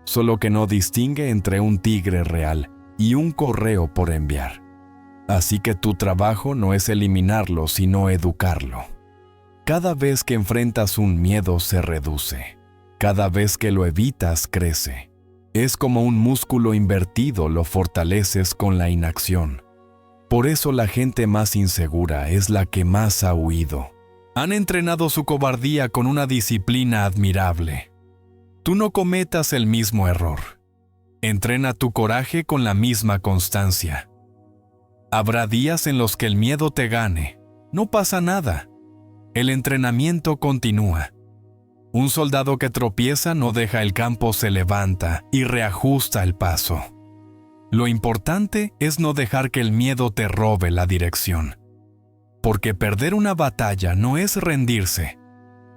Solo que no distingue entre un tigre real y un correo por enviar. Así que tu trabajo no es eliminarlo, sino educarlo. Cada vez que enfrentas un miedo se reduce. Cada vez que lo evitas crece. Es como un músculo invertido, lo fortaleces con la inacción. Por eso la gente más insegura es la que más ha huido. Han entrenado su cobardía con una disciplina admirable. Tú no cometas el mismo error. Entrena tu coraje con la misma constancia. Habrá días en los que el miedo te gane. No pasa nada. El entrenamiento continúa. Un soldado que tropieza no deja el campo, se levanta y reajusta el paso. Lo importante es no dejar que el miedo te robe la dirección. Porque perder una batalla no es rendirse.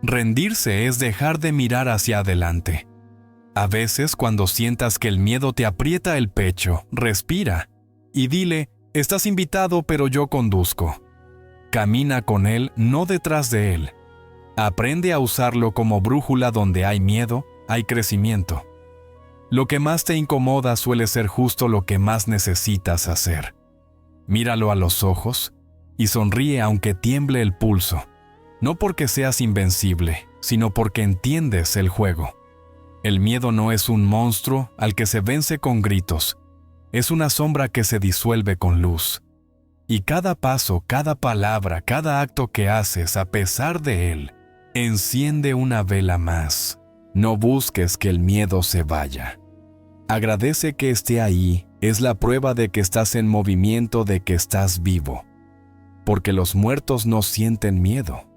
Rendirse es dejar de mirar hacia adelante. A veces, cuando sientas que el miedo te aprieta el pecho, respira y dile: estás invitado, pero yo conduzco. Camina con él, no detrás de él. Aprende a usarlo como brújula. Donde hay miedo, hay crecimiento. Lo que más te incomoda suele ser justo lo que más necesitas hacer. Míralo a los ojos y sonríe aunque tiemble el pulso. No porque seas invencible, sino porque entiendes el juego. El miedo no es un monstruo al que se vence con gritos. Es una sombra que se disuelve con luz. Y cada paso, cada palabra, cada acto que haces a pesar de él, enciende una vela más. No busques que el miedo se vaya. Agradece que esté ahí, es la prueba de que estás en movimiento, de que estás vivo. Porque los muertos no sienten miedo.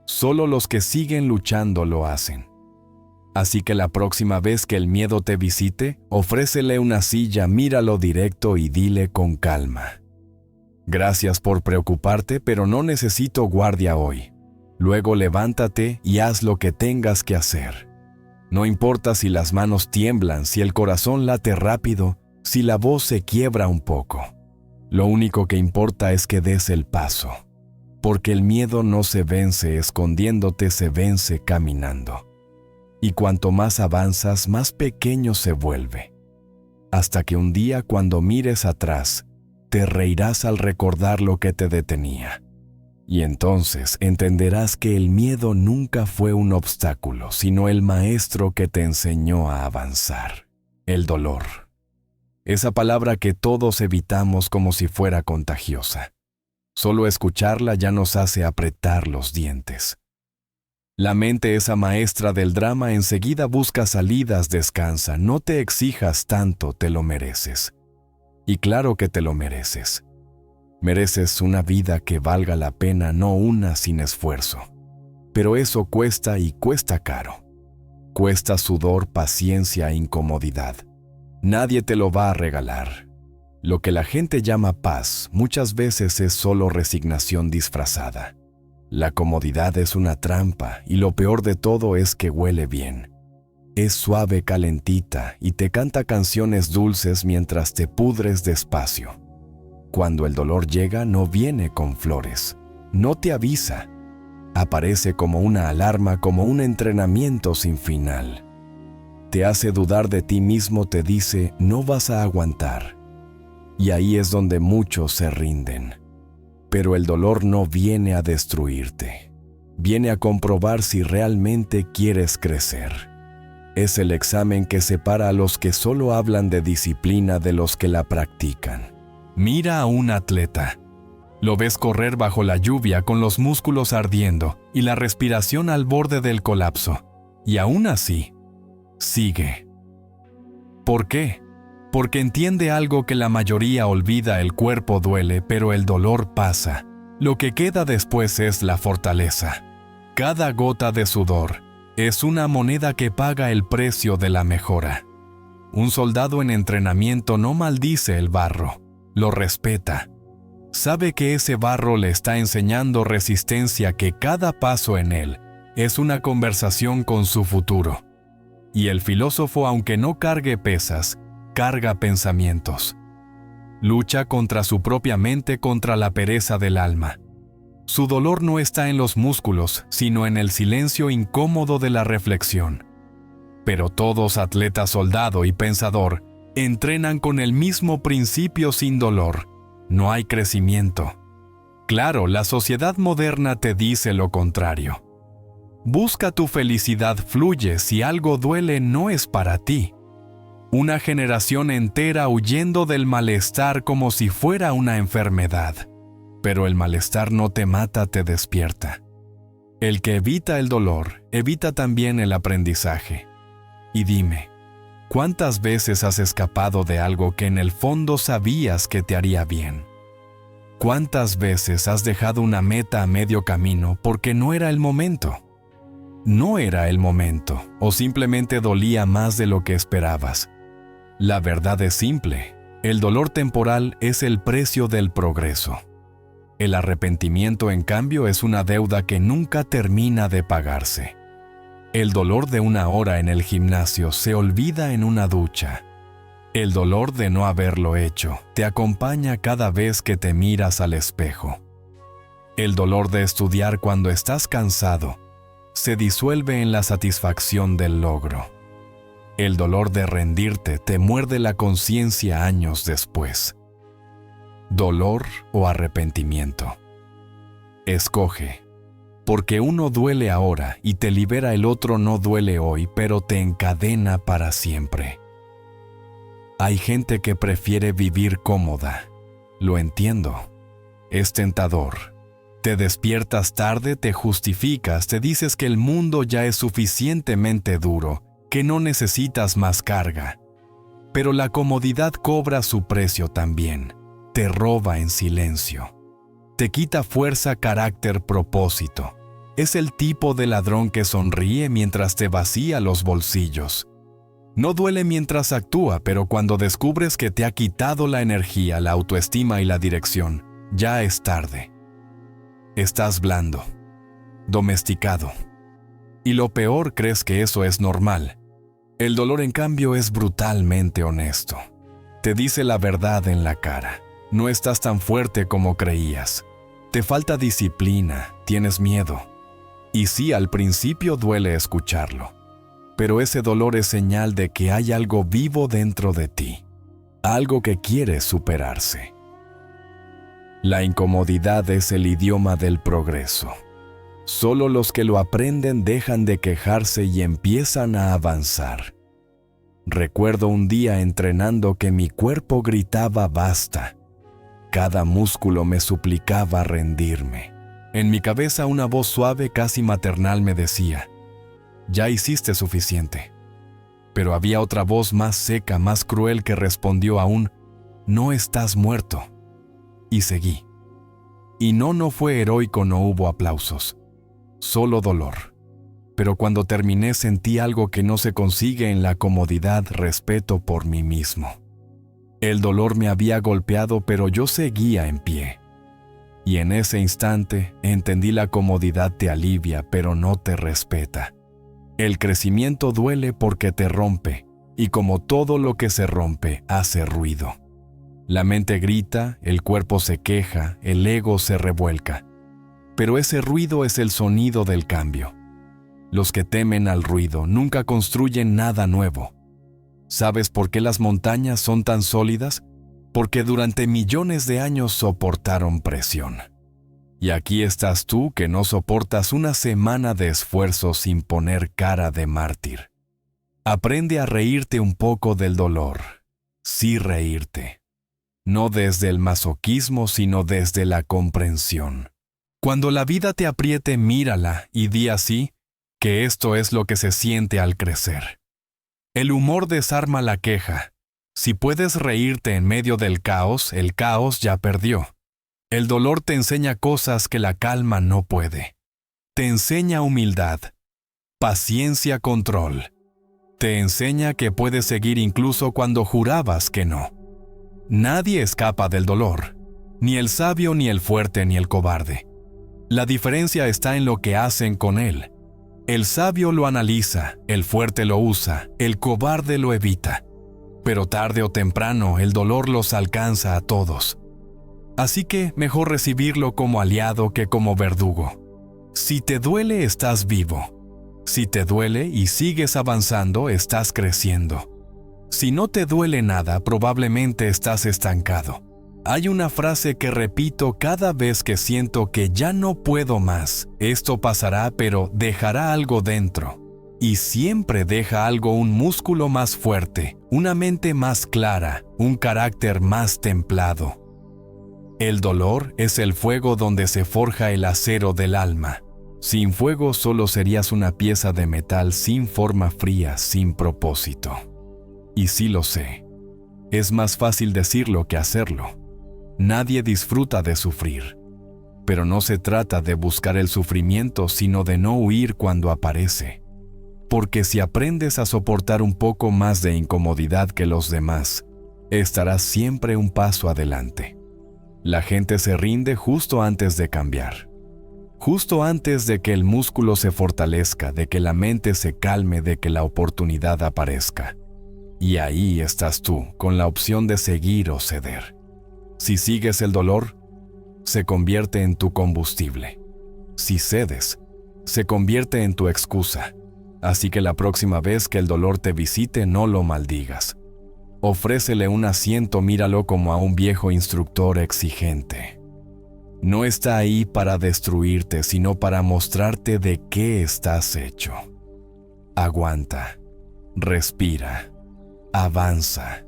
Solo los que siguen luchando lo hacen. Así que la próxima vez que el miedo te visite, ofrécele una silla, míralo directo y dile con calma: gracias por preocuparte, pero no necesito guardia hoy. Luego levántate y haz lo que tengas que hacer. No importa si las manos tiemblan, si el corazón late rápido, si la voz se quiebra un poco. Lo único que importa es que des el paso. Porque el miedo no se vence escondiéndote, se vence caminando. Y cuanto más avanzas, más pequeño se vuelve. Hasta que un día, cuando mires atrás, te reirás al recordar lo que te detenía. Y entonces entenderás que el miedo nunca fue un obstáculo, sino el maestro que te enseñó a avanzar. El dolor. Esa palabra que todos evitamos como si fuera contagiosa. Solo escucharla ya nos hace apretar los dientes. La mente, esa maestra del drama, enseguida busca salidas, descansa, no te exijas tanto, te lo mereces. Y claro que te lo mereces. Mereces una vida que valga la pena, no una sin esfuerzo. Pero eso cuesta y cuesta caro. Cuesta sudor, paciencia e incomodidad. Nadie te lo va a regalar. Lo que la gente llama paz muchas veces es solo resignación disfrazada. La comodidad es una trampa y lo peor de todo es que huele bien. Es suave, calentita y te canta canciones dulces mientras te pudres despacio. Cuando el dolor llega, no viene con flores, no te avisa. Aparece como una alarma, como un entrenamiento sin final. Te hace dudar de ti mismo, te dice: no vas a aguantar. Y ahí es donde muchos se rinden. Pero el dolor no viene a destruirte. Viene a comprobar si realmente quieres crecer. Es el examen que separa a los que solo hablan de disciplina de los que la practican. Mira a un atleta. Lo ves correr bajo la lluvia con los músculos ardiendo y la respiración al borde del colapso. Y aún así, sigue. ¿Por qué? Porque entiende algo que la mayoría olvida: el cuerpo duele, pero el dolor pasa. Lo que queda después es la fortaleza. Cada gota de sudor es una moneda que paga el precio de la mejora. Un soldado en entrenamiento no maldice el barro, lo respeta. Sabe que ese barro le está enseñando resistencia, que cada paso en él es una conversación con su futuro. Y el filósofo, aunque no cargue pesas, carga pensamientos. Lucha contra su propia mente, contra la pereza del alma. Su dolor no está en los músculos, sino en el silencio incómodo de la reflexión. Pero todos, atleta, soldado y pensador, entrenan con el mismo principio sin dolor. No hay crecimiento. Claro, la sociedad moderna te dice lo contrario. Busca tu felicidad, fluye, si algo duele no es para ti. Una generación entera huyendo del malestar como si fuera una enfermedad. Pero el malestar no te mata, te despierta. El que evita el dolor, evita también el aprendizaje. Y dime, ¿cuántas veces has escapado de algo que en el fondo sabías que te haría bien? ¿Cuántas veces has dejado una meta a medio camino porque no era el momento? No era el momento, o simplemente dolía más de lo que esperabas. La verdad es simple, el dolor temporal es el precio del progreso. El arrepentimiento, en cambio, es una deuda que nunca termina de pagarse. El dolor de una hora en el gimnasio se olvida en una ducha. El dolor de no haberlo hecho te acompaña cada vez que te miras al espejo. El dolor de estudiar cuando estás cansado se disuelve en la satisfacción del logro. El dolor de rendirte te muerde la conciencia años después. Dolor o arrepentimiento. Escoge, porque uno duele ahora y te libera, el otro no duele hoy, pero te encadena para siempre. Hay gente que prefiere vivir cómoda. Lo entiendo. Es tentador. Te despiertas tarde, te justificas, te dices que el mundo ya es suficientemente duro, que no necesitas más carga. Pero la comodidad cobra su precio también. Te roba en silencio. Te quita fuerza, carácter, propósito. Es el tipo de ladrón que sonríe mientras te vacía los bolsillos. No duele mientras actúa, pero cuando descubres que te ha quitado la energía, la autoestima y la dirección, ya es tarde. Estás blando, domesticado. Y lo peor, crees que eso es normal. El dolor, en cambio, es brutalmente honesto. Te dice la verdad en la cara. No estás tan fuerte como creías. Te falta disciplina, tienes miedo. Y sí, al principio duele escucharlo. Pero ese dolor es señal de que hay algo vivo dentro de ti. Algo que quiere superarse. La incomodidad es el idioma del progreso. Solo los que lo aprenden dejan de quejarse y empiezan a avanzar. Recuerdo un día entrenando que mi cuerpo gritaba basta. Cada músculo me suplicaba rendirme. En mi cabeza una voz suave, casi maternal, me decía: ya hiciste suficiente. Pero había otra voz más seca, más cruel, que respondió aún: no estás muerto. Y seguí. Y no fue heroico, no hubo aplausos. Solo dolor. Pero cuando terminé sentí algo que no se consigue en la comodidad: respeto por mí mismo. El dolor me había golpeado, pero yo seguía en pie. Y en ese instante entendí: la comodidad te alivia, pero no te respeta. El crecimiento duele porque te rompe, y como todo lo que se rompe, hace ruido. La mente grita, el cuerpo se queja, el ego se revuelca. Pero ese ruido es el sonido del cambio. Los que temen al ruido nunca construyen nada nuevo. ¿Sabes por qué las montañas son tan sólidas? Porque durante millones de años soportaron presión. Y aquí estás tú, que no soportas una semana de esfuerzo sin poner cara de mártir. Aprende a reírte un poco del dolor. Sí, reírte. No desde el masoquismo, sino desde la comprensión. Cuando la vida te apriete, mírala y di así, que esto es lo que se siente al crecer. El humor desarma la queja. Si puedes reírte en medio del caos, el caos ya perdió. El dolor te enseña cosas que la calma no puede. Te enseña humildad, paciencia, control. Te enseña que puedes seguir incluso cuando jurabas que no. Nadie escapa del dolor, ni el sabio, ni el fuerte, ni el cobarde. La diferencia está en lo que hacen con él. El sabio lo analiza, el fuerte lo usa, el cobarde lo evita. Pero tarde o temprano el dolor los alcanza a todos. Así que mejor recibirlo como aliado que como verdugo. Si te duele, estás vivo. Si te duele y sigues avanzando, estás creciendo. Si no te duele nada, probablemente estás estancado. Hay una frase que repito cada vez que siento que ya no puedo más. Esto pasará, pero dejará algo dentro. Y siempre deja algo, un músculo más fuerte, una mente más clara, un carácter más templado. El dolor es el fuego donde se forja el acero del alma. Sin fuego solo serías una pieza de metal sin forma, fría, sin propósito. Y sí lo sé. Es más fácil decirlo que hacerlo. Nadie disfruta de sufrir. Pero no se trata de buscar el sufrimiento, sino de no huir cuando aparece. Porque si aprendes a soportar un poco más de incomodidad que los demás, estarás siempre un paso adelante. La gente se rinde justo antes de cambiar. Justo antes de que el músculo se fortalezca, de que la mente se calme, de que la oportunidad aparezca. Y ahí estás tú, con la opción de seguir o ceder. Si sigues, el dolor se convierte en tu combustible. Si cedes, se convierte en tu excusa. Así que la próxima vez que el dolor te visite, no lo maldigas. Ofrécele un asiento, míralo como a un viejo instructor exigente. No está ahí para destruirte, sino para mostrarte de qué estás hecho. Aguanta, respira, avanza.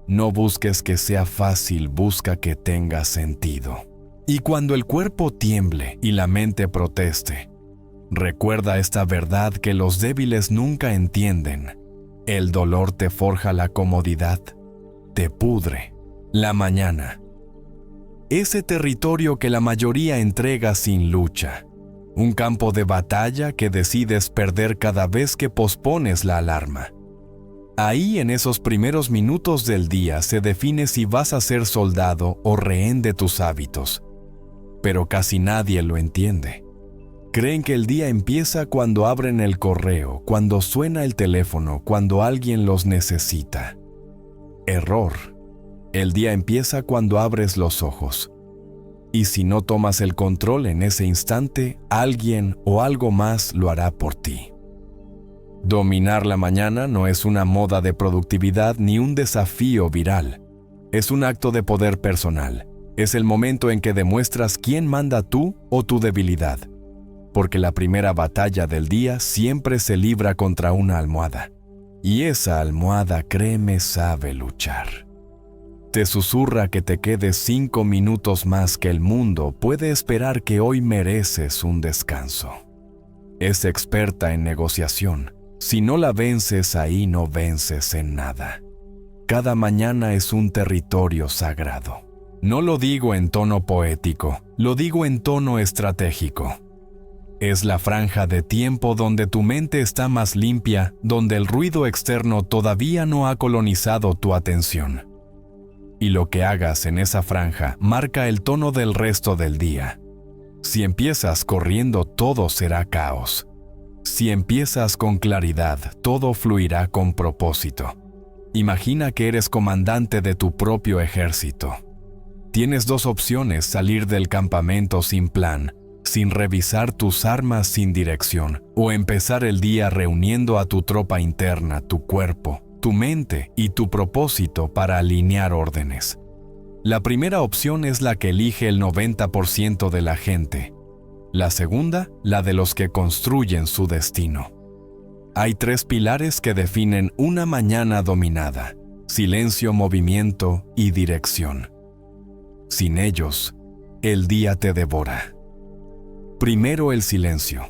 No busques que sea fácil, busca que tenga sentido. Y cuando el cuerpo tiemble y la mente proteste, recuerda esta verdad que los débiles nunca entienden. El dolor te forja la comodidad, te pudre la mañana. Ese territorio que la mayoría entrega sin lucha. Un campo de batalla que decides perder cada vez que pospones la alarma. Ahí, en esos primeros minutos del día, se define si vas a ser soldado o rehén de tus hábitos. Pero casi nadie lo entiende. Creen que el día empieza cuando abren el correo, cuando suena el teléfono, cuando alguien los necesita. Error. El día empieza cuando abres los ojos. Y si no tomas el control en ese instante, alguien o algo más lo hará por ti. Dominar la mañana no es una moda de productividad ni un desafío viral. Es un acto de poder personal. Es el momento en que demuestras quién manda, tú o tu debilidad. Porque la primera batalla del día siempre se libra contra una almohada. Y esa almohada, créeme, sabe luchar. Te susurra que te quedes 5 minutos más, que el mundo puede esperar, que hoy mereces un descanso. Es experta en negociación. Si no la vences ahí, no vences en nada. Cada mañana es un territorio sagrado. No lo digo en tono poético, lo digo en tono estratégico. Es la franja de tiempo donde tu mente está más limpia, donde el ruido externo todavía no ha colonizado tu atención. Y lo que hagas en esa franja marca el tono del resto del día. Si empiezas corriendo, todo será caos. Si empiezas con claridad, todo fluirá con propósito. Imagina que eres comandante de tu propio ejército. Tienes 2 opciones: salir del campamento sin plan, sin revisar tus armas, sin dirección, o empezar el día reuniendo a tu tropa interna, tu cuerpo, tu mente y tu propósito para alinear órdenes. La primera opción es la que elige el 90% de la gente. La segunda, la de los que construyen su destino. Hay 3 pilares que definen una mañana dominada: silencio, movimiento y dirección. Sin ellos, el día te devora. Primero, el silencio.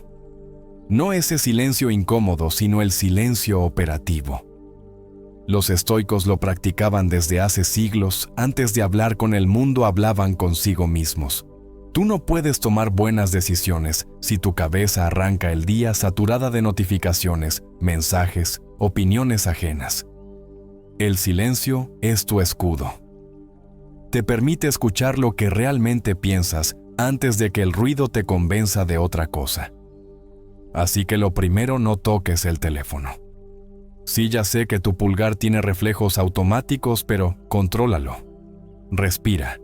No ese silencio incómodo, sino el silencio operativo. Los estoicos lo practicaban desde hace siglos. Antes de hablar con el mundo, hablaban consigo mismos. Tú no puedes tomar buenas decisiones si tu cabeza arranca el día saturada de notificaciones, mensajes, opiniones ajenas. El silencio es tu escudo. Te permite escuchar lo que realmente piensas antes de que el ruido te convenza de otra cosa. Así que lo primero, no toques el teléfono. Sí, ya sé que tu pulgar tiene reflejos automáticos, pero contrólalo. Respira.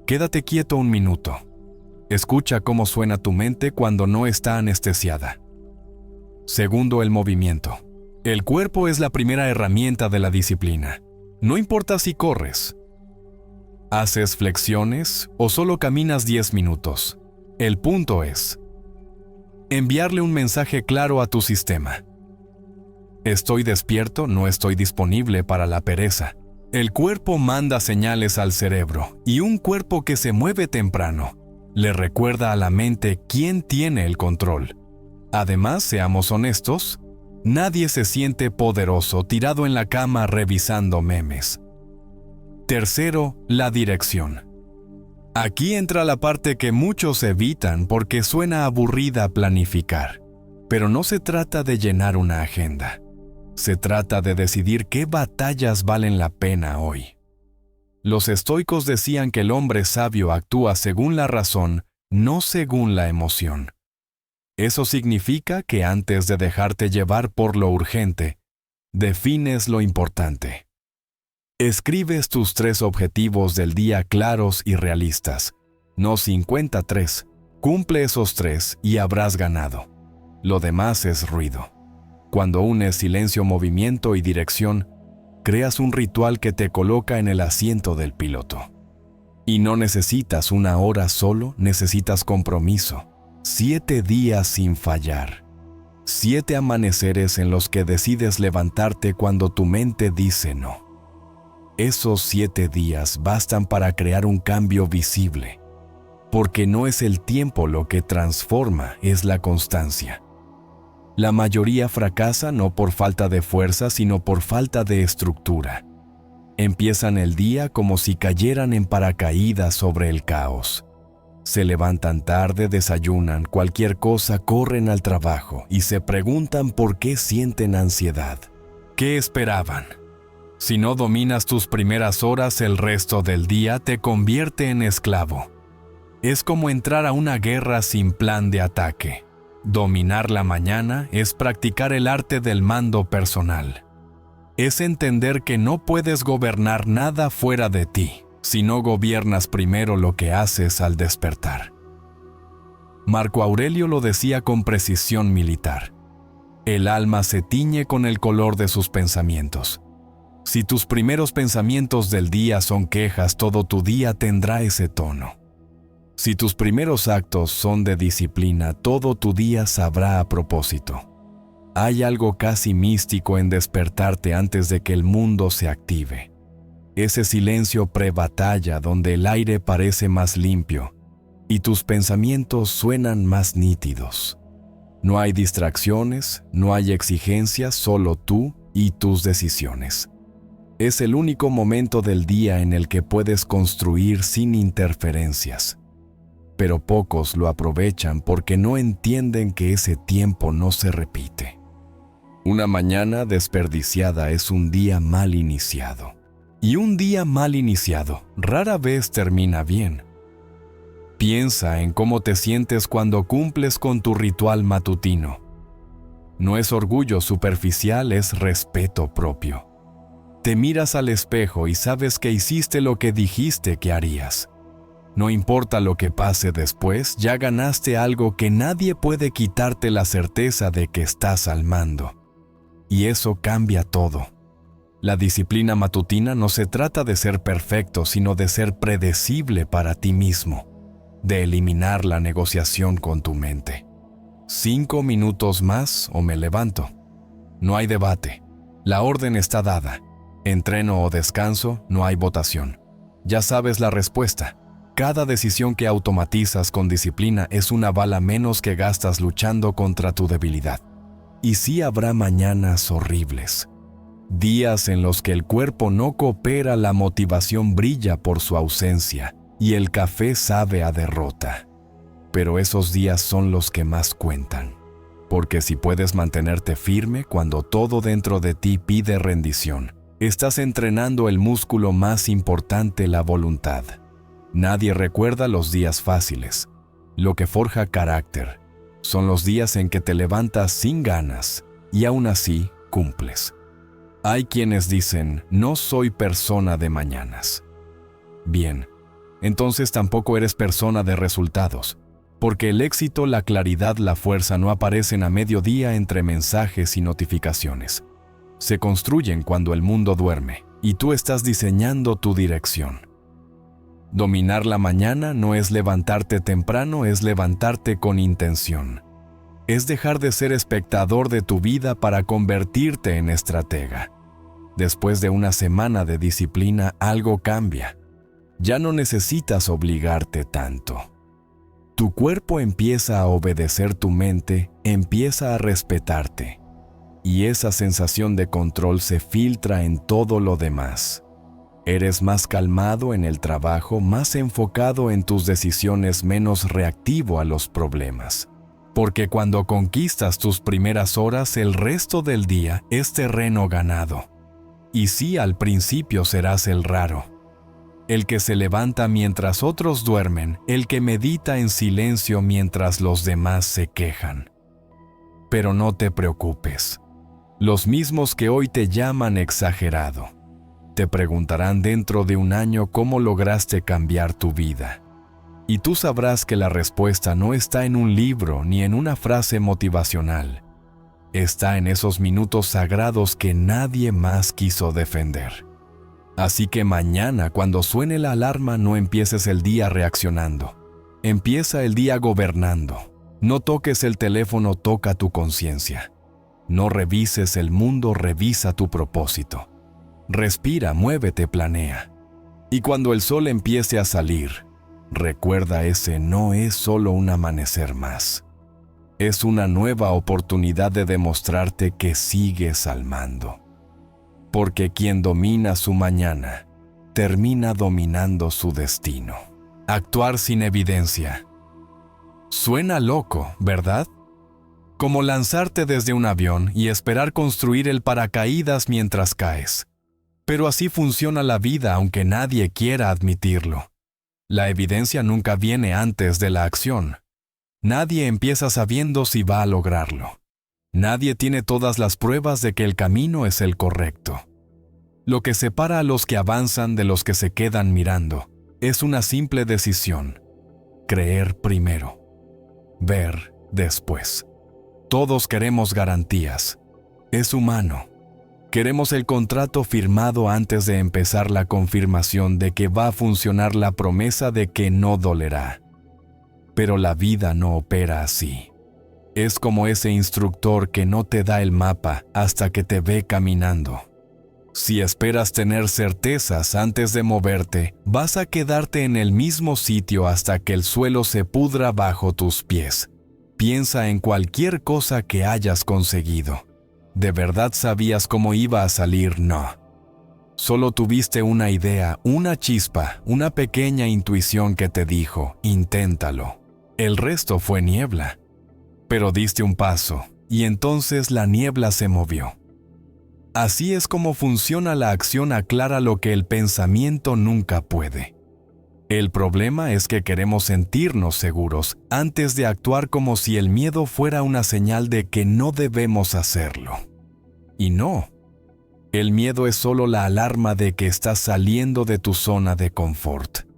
Quédate quieto un minuto. Escucha cómo suena tu mente cuando no está anestesiada. Segundo, el movimiento. El cuerpo es la primera herramienta de la disciplina. No importa si corres, haces flexiones o solo caminas 10 minutos. El punto es enviarle un mensaje claro a tu sistema. Estoy despierto, no estoy disponible para la pereza. El cuerpo manda señales al cerebro y un cuerpo que se mueve temprano le recuerda a la mente quién tiene el control. Además, seamos honestos, nadie se siente poderoso tirado en la cama revisando memes. Tercero, la dirección. Aquí entra la parte que muchos evitan porque suena aburrida planificar. Pero no se trata de llenar una agenda. Se trata de decidir qué batallas valen la pena hoy. Los estoicos decían que el hombre sabio actúa según la razón, no según la emoción. Eso significa que antes de dejarte llevar por lo urgente, defines lo importante. Escribes tus 3 objetivos del día claros y realistas, no 53. Cumple esos 3 y habrás ganado. Lo demás es ruido. Cuando unes silencio, movimiento y dirección, creas un ritual que te coloca en el asiento del piloto. Y no necesitas 1 hora solo, necesitas compromiso. 7 días sin fallar. 7 amaneceres en los que decides levantarte cuando tu mente dice no. Esos 7 días bastan para crear un cambio visible. Porque no es el tiempo lo que transforma, es la constancia. La mayoría fracasa no por falta de fuerza, sino por falta de estructura. Empiezan el día como si cayeran en paracaídas sobre el caos. Se levantan tarde, desayunan, cualquier cosa, corren al trabajo y se preguntan por qué sienten ansiedad. ¿Qué esperaban? Si no dominas tus primeras horas, el resto del día te convierte en esclavo. Es como entrar a una guerra sin plan de ataque. Dominar la mañana es practicar el arte del mando personal. Es entender que no puedes gobernar nada fuera de ti, si no gobiernas primero lo que haces al despertar. Marco Aurelio lo decía con precisión militar. El alma se tiñe con el color de sus pensamientos. Si tus primeros pensamientos del día son quejas, todo tu día tendrá ese tono. Si tus primeros actos son de disciplina, todo tu día sabrá a propósito. Hay algo casi místico en despertarte antes de que el mundo se active. Ese silencio pre-batalla donde el aire parece más limpio y tus pensamientos suenan más nítidos. No hay distracciones, no hay exigencias, solo tú y tus decisiones. Es el único momento del día en el que puedes construir sin interferencias. Pero pocos lo aprovechan porque no entienden que ese tiempo no se repite. Una mañana desperdiciada es un día mal iniciado. Y un día mal iniciado rara vez termina bien. Piensa en cómo te sientes cuando cumples con tu ritual matutino. No es orgullo superficial, es respeto propio. Te miras al espejo y sabes que hiciste lo que dijiste que harías. No importa lo que pase después, ya ganaste algo que nadie puede quitarte la certeza de que estás al mando. Y eso cambia todo. La disciplina matutina no se trata de ser perfecto, sino de ser predecible para ti mismo, de eliminar la negociación con tu mente. 5 minutos más o me levanto. No hay debate. La orden está dada. Entreno o descanso, no hay votación. Ya sabes la respuesta. Cada decisión que automatizas con disciplina es una bala menos que gastas luchando contra tu debilidad. Y sí habrá mañanas horribles. Días en los que el cuerpo no coopera, la motivación brilla por su ausencia y el café sabe a derrota. Pero esos días son los que más cuentan. Porque si puedes mantenerte firme cuando todo dentro de ti pide rendición, estás entrenando el músculo más importante, la voluntad. Nadie recuerda los días fáciles. Lo que forja carácter son los días en que te levantas sin ganas y aún así cumples. Hay quienes dicen, no soy persona de mañanas. Bien, entonces tampoco eres persona de resultados, porque el éxito, la claridad, la fuerza no aparecen a mediodía entre mensajes y notificaciones. Se construyen cuando el mundo duerme y tú estás diseñando tu dirección. Dominar la mañana no es levantarte temprano, es levantarte con intención. Es dejar de ser espectador de tu vida para convertirte en estratega. Después de una semana de disciplina, algo cambia. Ya no necesitas obligarte tanto. Tu cuerpo empieza a obedecer tu mente, empieza a respetarte. Y esa sensación de control se filtra en todo lo demás. Eres más calmado en el trabajo, más enfocado en tus decisiones, menos reactivo a los problemas. Porque cuando conquistas tus primeras horas, el resto del día es terreno ganado. Y sí, al principio serás el raro. El que se levanta mientras otros duermen, el que medita en silencio mientras los demás se quejan. Pero no te preocupes. Los mismos que hoy te llaman exagerado, te preguntarán dentro de un año cómo lograste cambiar tu vida. Y tú sabrás que la respuesta no está en un libro ni en una frase motivacional. Está en esos minutos sagrados que nadie más quiso defender. Así que mañana, cuando suene la alarma, no empieces el día reaccionando. Empieza el día gobernando. No toques el teléfono, toca tu conciencia. No revises el mundo, revisa tu propósito. Respira, muévete, planea. Y cuando el sol empiece a salir, recuerda, ese no es solo un amanecer más. Es una nueva oportunidad de demostrarte que sigues al mando. Porque quien domina su mañana, termina dominando su destino. Actuar sin evidencia. Suena loco, ¿verdad? Como lanzarte desde un avión y esperar construir el paracaídas mientras caes. Pero así funciona la vida, aunque nadie quiera admitirlo. La evidencia nunca viene antes de la acción. Nadie empieza sabiendo si va a lograrlo. Nadie tiene todas las pruebas de que el camino es el correcto. Lo que separa a los que avanzan de los que se quedan mirando es una simple decisión: creer primero, ver después. Todos queremos garantías. Es humano. Queremos el contrato firmado antes de empezar, la confirmación de que va a funcionar, la promesa de que no dolerá. Pero la vida no opera así. Es como ese instructor que no te da el mapa hasta que te ve caminando. Si esperas tener certezas antes de moverte, vas a quedarte en el mismo sitio hasta que el suelo se pudra bajo tus pies. Piensa en cualquier cosa que hayas conseguido. ¿De verdad sabías cómo iba a salir? No. Solo tuviste una idea, una chispa, una pequeña intuición que te dijo, inténtalo. El resto fue niebla. Pero diste un paso, y entonces la niebla se movió. Así es como funciona la acción, aclara lo que el pensamiento nunca puede. El problema es que queremos sentirnos seguros antes de actuar, como si el miedo fuera una señal de que no debemos hacerlo. Y no. El miedo es solo la alarma de que estás saliendo de tu zona de confort.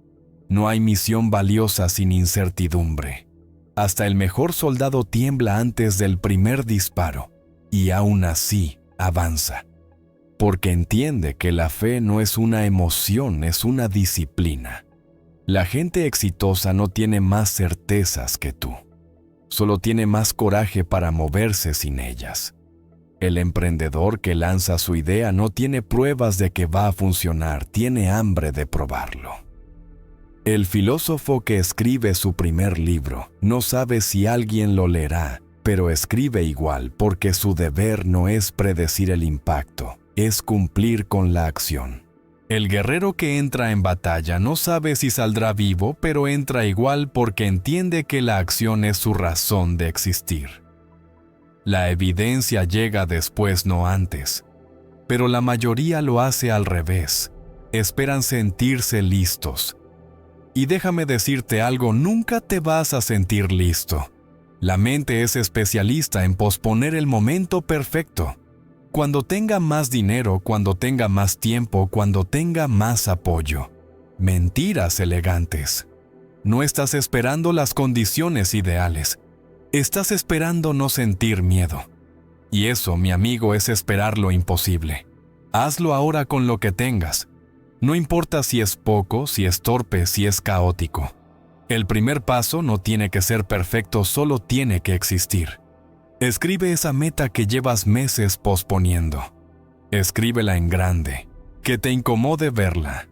No hay misión valiosa sin incertidumbre. Hasta el mejor soldado tiembla antes del primer disparo, y aún así avanza. Porque entiende que la fe no es una emoción, es una disciplina. La gente exitosa no tiene más certezas que tú. Solo tiene más coraje para moverse sin ellas. El emprendedor que lanza su idea no tiene pruebas de que va a funcionar, tiene hambre de probarlo. El filósofo que escribe su primer libro no sabe si alguien lo leerá, pero escribe igual porque su deber no es predecir el impacto, es cumplir con la acción. El guerrero que entra en batalla no sabe si saldrá vivo, pero entra igual porque entiende que la acción es su razón de existir. La evidencia llega después, no antes. Pero la mayoría lo hace al revés. Esperan sentirse listos. Y déjame decirte algo, nunca te vas a sentir listo. La mente es especialista en posponer el momento perfecto. Cuando tenga más dinero, cuando tenga más tiempo, cuando tenga más apoyo. Mentiras elegantes. No estás esperando las condiciones ideales. Estás esperando no sentir miedo. Y eso, mi amigo, es esperar lo imposible. Hazlo ahora con lo que tengas. No importa si es poco, si es torpe, si es caótico. El primer paso no tiene que ser perfecto, solo tiene que existir. Escribe esa meta que llevas meses posponiendo. Escríbela en grande, que te incomode verla.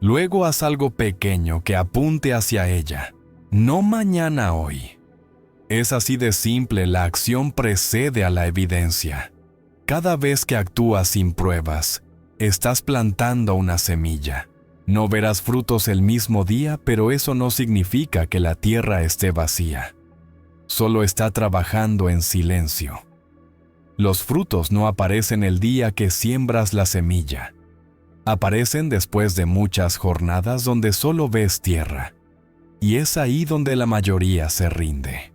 Luego haz algo pequeño que apunte hacia ella. No mañana, hoy. Es así de simple, la acción precede a la evidencia. Cada vez que actúas sin pruebas, estás plantando una semilla. No verás frutos el mismo día, pero eso no significa que la tierra esté vacía. Solo está trabajando en silencio. Los frutos no aparecen el día que siembras la semilla. Aparecen después de muchas jornadas donde solo ves tierra. Y es ahí donde la mayoría se rinde.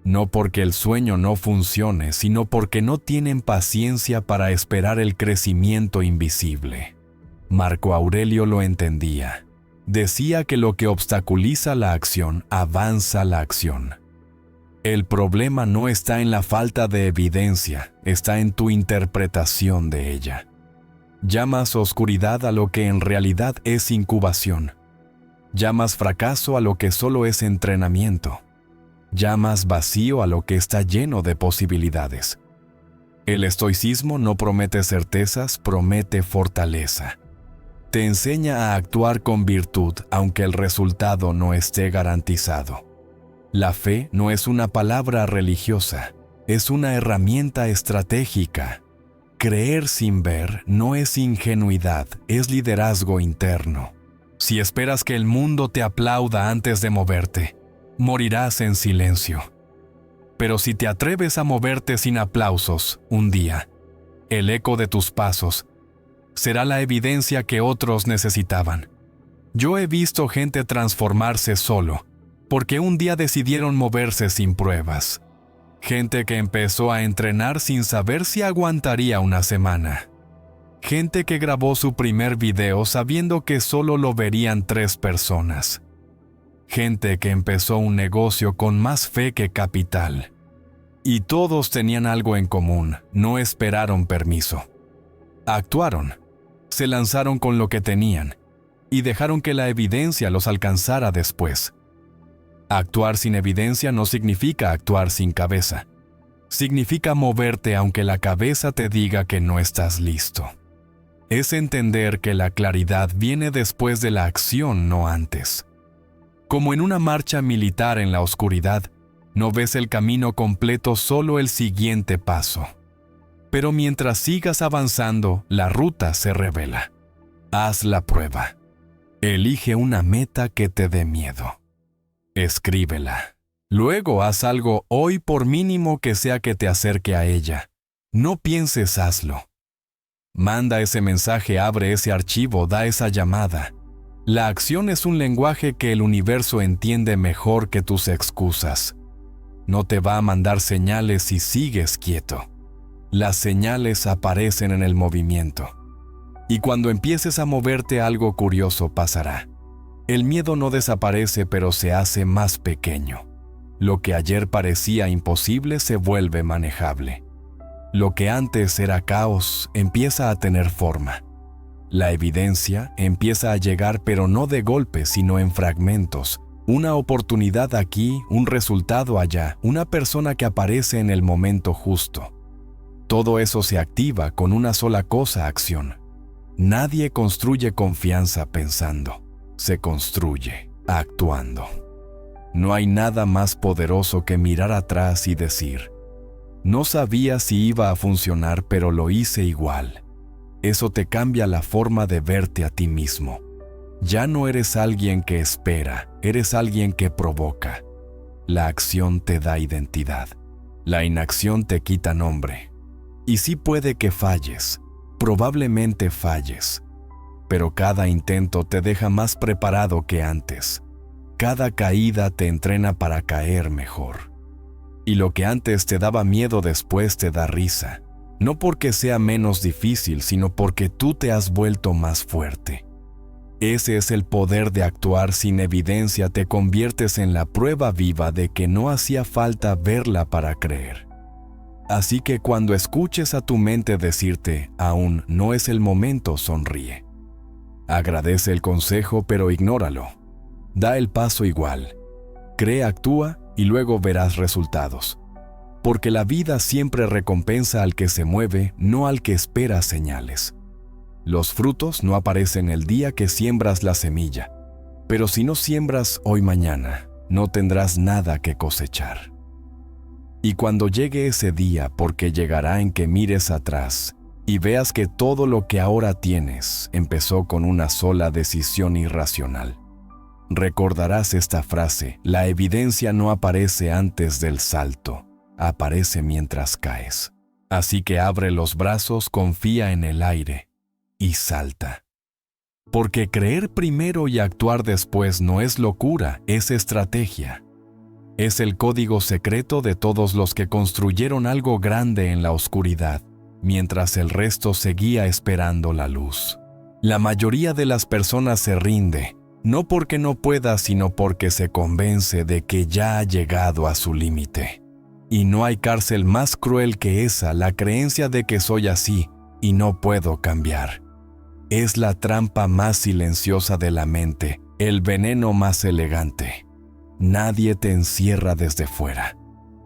No porque el sueño no funcione, sino porque no tienen paciencia para esperar el crecimiento invisible. Marco Aurelio lo entendía. Decía que lo que obstaculiza la acción avanza la acción. El problema no está en la falta de evidencia, está en tu interpretación de ella. Llamas oscuridad a lo que en realidad es incubación. Llamas fracaso a lo que solo es entrenamiento. Llamas vacío a lo que está lleno de posibilidades. El estoicismo no promete certezas, promete fortaleza. Te enseña a actuar con virtud aunque el resultado no esté garantizado. La fe no es una palabra religiosa, es una herramienta estratégica. Creer sin ver no es ingenuidad, es liderazgo interno. Si esperas que el mundo te aplauda antes de moverte, morirás en silencio. Pero si te atreves a moverte sin aplausos, un día, el eco de tus pasos será la evidencia que otros necesitaban. Yo he visto gente transformarse solo, porque un día decidieron moverse sin pruebas. Gente que empezó a entrenar sin saber si aguantaría una semana. Gente que grabó su primer video sabiendo que solo lo verían 3 personas. Gente que empezó un negocio con más fe que capital. Y todos tenían algo en común, no esperaron permiso. Actuaron, se lanzaron con lo que tenían y dejaron que la evidencia los alcanzara después. Actuar sin evidencia no significa actuar sin cabeza. Significa moverte aunque la cabeza te diga que no estás listo. Es entender que la claridad viene después de la acción, no antes. Como en una marcha militar en la oscuridad, no ves el camino completo, solo el siguiente paso. Pero mientras sigas avanzando, la ruta se revela. Haz la prueba. Elige una meta que te dé miedo. Escríbela. Luego haz algo hoy, por mínimo que sea que te acerque a ella. No pienses, hazlo. Manda ese mensaje, abre ese archivo, da esa llamada. La acción es un lenguaje que el universo entiende mejor que tus excusas. No te va a mandar señales si sigues quieto. Las señales aparecen en el movimiento. Y cuando empieces a moverte, algo curioso pasará. El miedo no desaparece, pero se hace más pequeño. Lo que ayer parecía imposible se vuelve manejable. Lo que antes era caos empieza a tener forma. La evidencia empieza a llegar, pero no de golpe, sino en fragmentos. Una oportunidad aquí, un resultado allá, una persona que aparece en el momento justo. Todo eso se activa con una sola cosa: acción. Nadie construye confianza pensando. Se construye actuando. No hay nada más poderoso que mirar atrás y decir: no sabía si iba a funcionar, pero lo hice igual. Eso te cambia la forma de verte a ti mismo. Ya no eres alguien que espera, eres alguien que provoca. La acción te da identidad. La inacción te quita nombre. Y sí puede que falles, probablemente falles, pero cada intento te deja más preparado que antes. Cada caída te entrena para caer mejor. Y lo que antes te daba miedo después te da risa. No porque sea menos difícil, sino porque tú te has vuelto más fuerte. Ese es el poder de actuar sin evidencia, te conviertes en la prueba viva de que no hacía falta verla para creer. Así que cuando escuches a tu mente decirte, aún no es el momento, sonríe. Agradece el consejo, pero ignóralo. Da el paso igual. Cree, actúa y luego verás resultados. Porque la vida siempre recompensa al que se mueve, no al que espera señales. Los frutos no aparecen el día que siembras la semilla, pero si no siembras hoy mañana, no tendrás nada que cosechar. Y cuando llegue ese día, porque llegará en que mires atrás y veas que todo lo que ahora tienes empezó con una sola decisión irracional. Recordarás esta frase: la evidencia no aparece antes del salto, aparece mientras caes. Así que abre los brazos, confía en el aire y salta. Porque creer primero y actuar después no es locura, es estrategia. Es el código secreto de todos los que construyeron algo grande en la oscuridad, mientras el resto seguía esperando la luz. La mayoría de las personas se rinde, no porque no pueda, sino porque se convence de que ya ha llegado a su límite. Y no hay cárcel más cruel que esa, la creencia de que soy así y no puedo cambiar. Es la trampa más silenciosa de la mente, el veneno más elegante. Nadie te encierra desde fuera.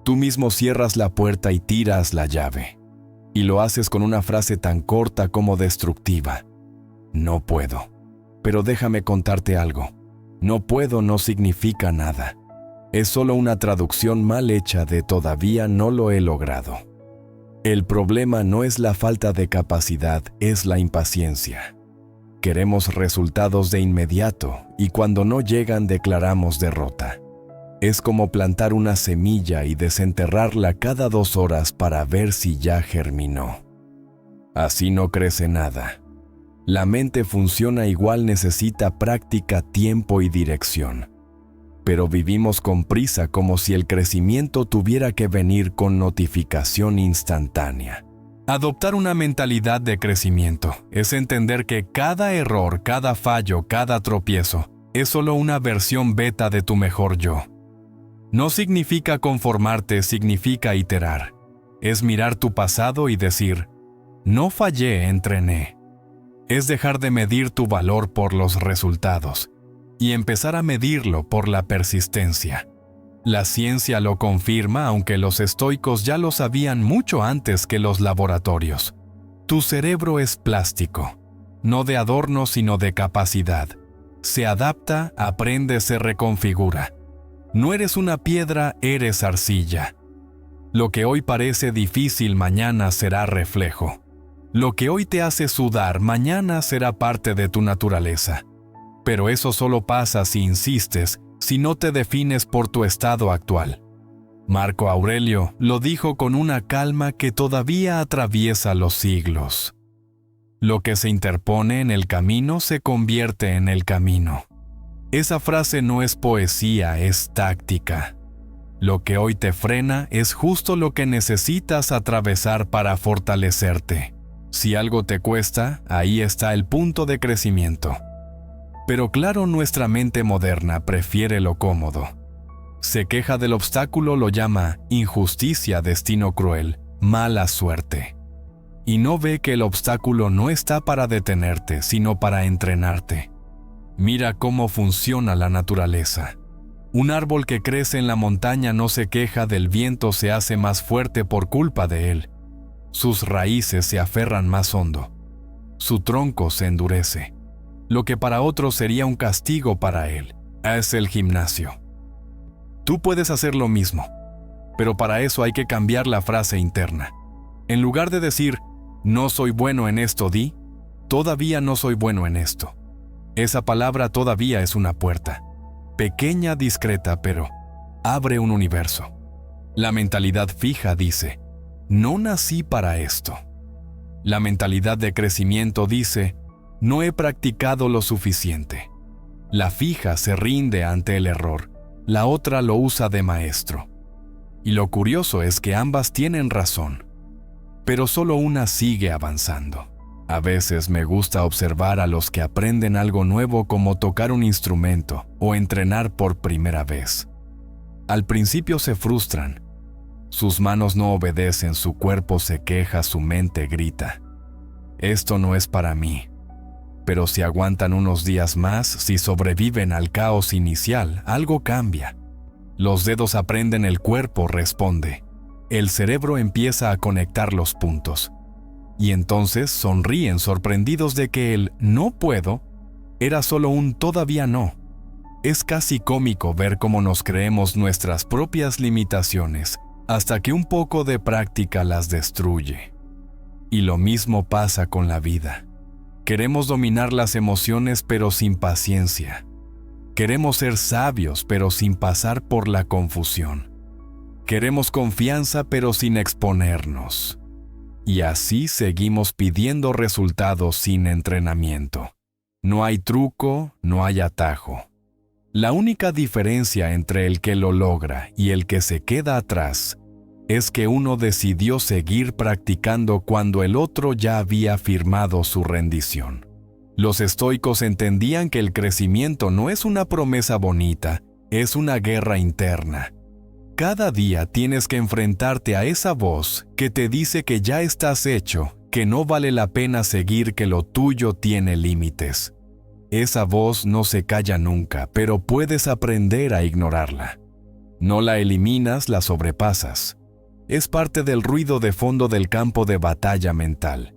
Tú mismo cierras la puerta y tiras la llave. Y lo haces con una frase tan corta como destructiva. No puedo. Pero déjame contarte algo. No puedo no significa nada. Es solo una traducción mal hecha de todavía no lo he logrado. El problema no es la falta de capacidad, es la impaciencia. Queremos resultados de inmediato y cuando no llegan declaramos derrota. Es como plantar una semilla y desenterrarla cada 2 horas para ver si ya germinó. Así no crece nada. La mente funciona igual, necesita práctica, tiempo y dirección. Pero vivimos con prisa como si el crecimiento tuviera que venir con notificación instantánea. Adoptar una mentalidad de crecimiento es entender que cada error, cada fallo, cada tropiezo es solo una versión beta de tu mejor yo. No significa conformarte, significa iterar. Es mirar tu pasado y decir, no fallé, entrené. Es dejar de medir tu valor por los resultados y empezar a medirlo por la persistencia. La ciencia lo confirma, aunque los estoicos ya lo sabían mucho antes que los laboratorios. Tu cerebro es plástico, no de adorno sino de capacidad. Se adapta, aprende, se reconfigura. No eres una piedra, eres arcilla. Lo que hoy parece difícil mañana será reflejo. Lo que hoy te hace sudar mañana será parte de tu naturaleza. Pero eso solo pasa si insistes, si no te defines por tu estado actual. Marco Aurelio lo dijo con una calma que todavía atraviesa los siglos. Lo que se interpone en el camino se convierte en el camino. Esa frase no es poesía, es táctica. Lo que hoy te frena es justo lo que necesitas atravesar para fortalecerte. Si algo te cuesta, ahí está el punto de crecimiento. Pero claro, nuestra mente moderna prefiere lo cómodo. Se queja del obstáculo, lo llama injusticia, destino cruel, mala suerte. Y no ve que el obstáculo no está para detenerte, sino para entrenarte. Mira cómo funciona la naturaleza. Un árbol que crece en la montaña no se queja del viento, se hace más fuerte por culpa de él. Sus raíces se aferran más hondo. Su tronco se endurece. Lo que para otros sería un castigo para él, es el gimnasio. Tú puedes hacer lo mismo, pero para eso hay que cambiar la frase interna. En lugar de decir, no soy bueno en esto, di, todavía no soy bueno en esto. Esa palabra todavía es una puerta, pequeña, discreta, pero abre un universo. La mentalidad fija dice, no nací para esto. La mentalidad de crecimiento dice, no he practicado lo suficiente. La fija se rinde ante el error, la otra lo usa de maestro. Y lo curioso es que ambas tienen razón. pero solo una sigue avanzando. A veces me gusta observar a los que aprenden algo nuevo como tocar un instrumento o entrenar por primera vez. Al principio se frustran. Sus manos no obedecen, su cuerpo se queja, su mente grita. Esto no es para mí. Pero si aguantan unos días más, si sobreviven al caos inicial, algo cambia. Los dedos aprenden, el cuerpo responde. El cerebro empieza a conectar los puntos. Y entonces sonríen sorprendidos de que el "no puedo" era solo un "todavía no". Es casi cómico ver cómo nos creemos nuestras propias limitaciones hasta que un poco de práctica las destruye. Y lo mismo pasa con la vida. Queremos dominar las emociones pero sin paciencia. Queremos ser sabios pero sin pasar por la confusión. Queremos confianza pero sin exponernos. Y así seguimos pidiendo resultados sin entrenamiento. No hay truco, no hay atajo. La única diferencia entre el que lo logra y el que se queda atrás es que uno decidió seguir practicando cuando el otro ya había firmado su rendición. Los estoicos entendían que el crecimiento no es una promesa bonita, es una guerra interna. Cada día tienes que enfrentarte a esa voz que te dice que ya estás hecho, que no vale la pena seguir, que lo tuyo tiene límites. Esa voz no se calla nunca, pero puedes aprender a ignorarla. No la eliminas, la sobrepasas. Es parte del ruido de fondo del campo de batalla mental.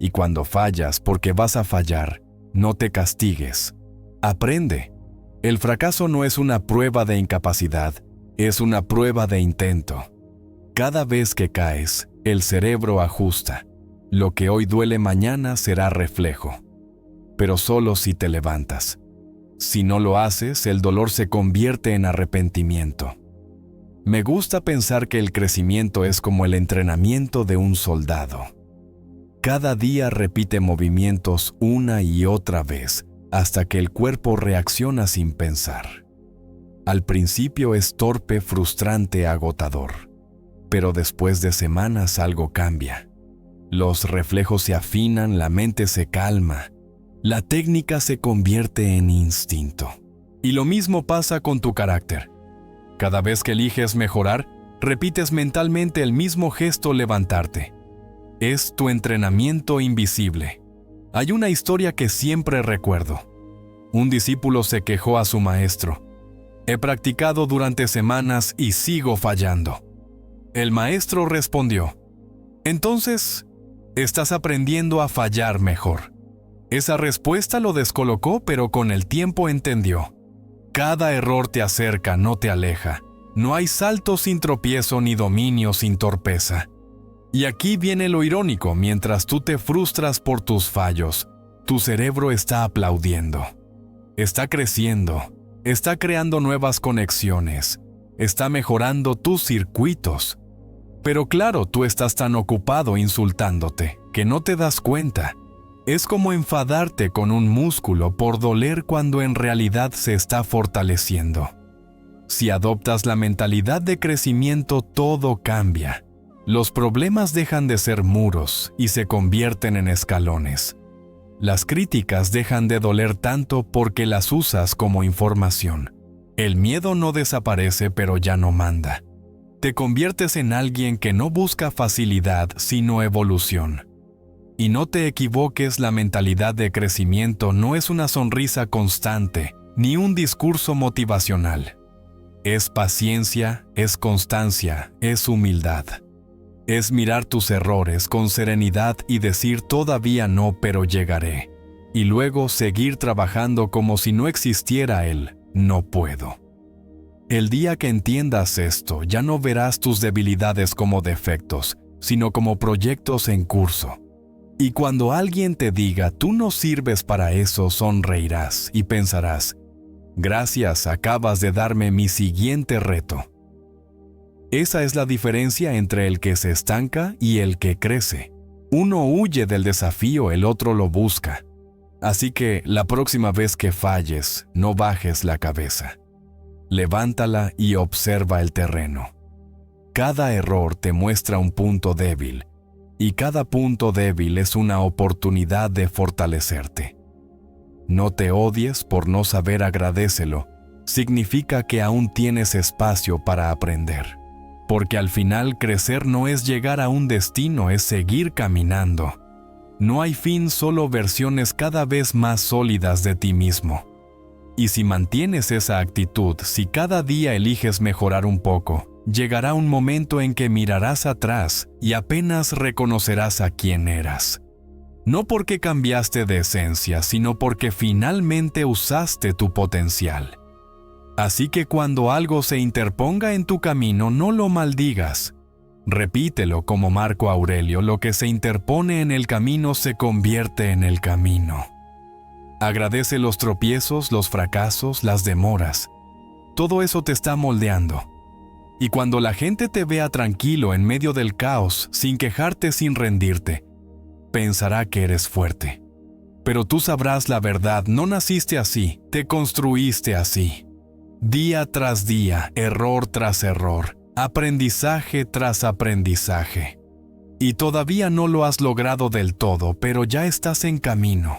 Y cuando fallas, porque vas a fallar, no te castigues. Aprende. El fracaso no es una prueba de incapacidad, es una prueba de intento. Cada vez que caes, el cerebro ajusta. Lo que hoy duele mañana será reflejo. Pero solo si te levantas. Si no lo haces, el dolor se convierte en arrepentimiento. Me gusta pensar que el crecimiento es como el entrenamiento de un soldado. Cada día repite movimientos una y otra vez hasta que el cuerpo reacciona sin pensar. Al principio es torpe, frustrante, agotador. Pero después de semanas algo cambia. Los reflejos se afinan, la mente se calma. La técnica se convierte en instinto. Y lo mismo pasa con tu carácter. Cada vez que eliges mejorar, repites mentalmente el mismo gesto: levantarte. Es tu entrenamiento invisible. Hay una historia que siempre recuerdo. Un discípulo se quejó a su maestro: he practicado durante semanas y sigo fallando. El maestro respondió: entonces, estás aprendiendo a fallar mejor. Esa respuesta lo descolocó, pero con el tiempo entendió. Cada error te acerca, no te aleja. No hay salto sin tropiezo ni dominio sin torpeza. Y aquí viene lo irónico: mientras tú te frustras por tus fallos, tu cerebro está aplaudiendo. Está creciendo, está creando nuevas conexiones, está mejorando tus circuitos. Pero claro, tú estás tan ocupado insultándote que no te das cuenta. Es como enfadarte con un músculo por doler cuando en realidad se está fortaleciendo. Si adoptas la mentalidad de crecimiento, todo cambia. Los problemas dejan de ser muros y se convierten en escalones. Las críticas dejan de doler tanto porque las usas como información. El miedo no desaparece, pero ya no manda. Te conviertes en alguien que no busca facilidad, sino evolución. Y no te equivoques, la mentalidad de crecimiento no es una sonrisa constante, ni un discurso motivacional. Es paciencia, es constancia, es humildad. Es mirar tus errores con serenidad y decir: todavía no, pero llegaré. Y luego seguir trabajando como si no existiera el "no puedo". El día que entiendas esto, ya no verás tus debilidades como defectos, sino como proyectos en curso. Y cuando alguien te diga: tú no sirves para eso, sonreirás y pensarás: gracias, acabas de darme mi siguiente reto. Esa es la diferencia entre el que se estanca y el que crece. Uno huye del desafío, el otro lo busca. Así que la próxima vez que falles, no bajes la cabeza. Levántala y observa el terreno. Cada error te muestra un punto débil, y cada punto débil es una oportunidad de fortalecerte. No te odies por no saber, agradécelo. Significa que aún tienes espacio para aprender. Porque al final crecer no es llegar a un destino, es seguir caminando. No hay fin, solo versiones cada vez más sólidas de ti mismo. Y si mantienes esa actitud, si cada día eliges mejorar un poco, llegará un momento en que mirarás atrás y apenas reconocerás a quién eras. No porque cambiaste de esencia, sino porque finalmente usaste tu potencial. Así que cuando algo se interponga en tu camino, no lo maldigas. Repítelo como Marco Aurelio: lo que se interpone en el camino se convierte en el camino. Agradece los tropiezos, los fracasos, las demoras. Todo eso te está moldeando. Y cuando la gente te vea tranquilo en medio del caos, sin quejarte, sin rendirte, pensará que eres fuerte. Pero tú sabrás la verdad: no naciste así, te construiste así. Día tras día, error tras error, aprendizaje tras aprendizaje. Y todavía no lo has logrado del todo, pero ya estás en camino.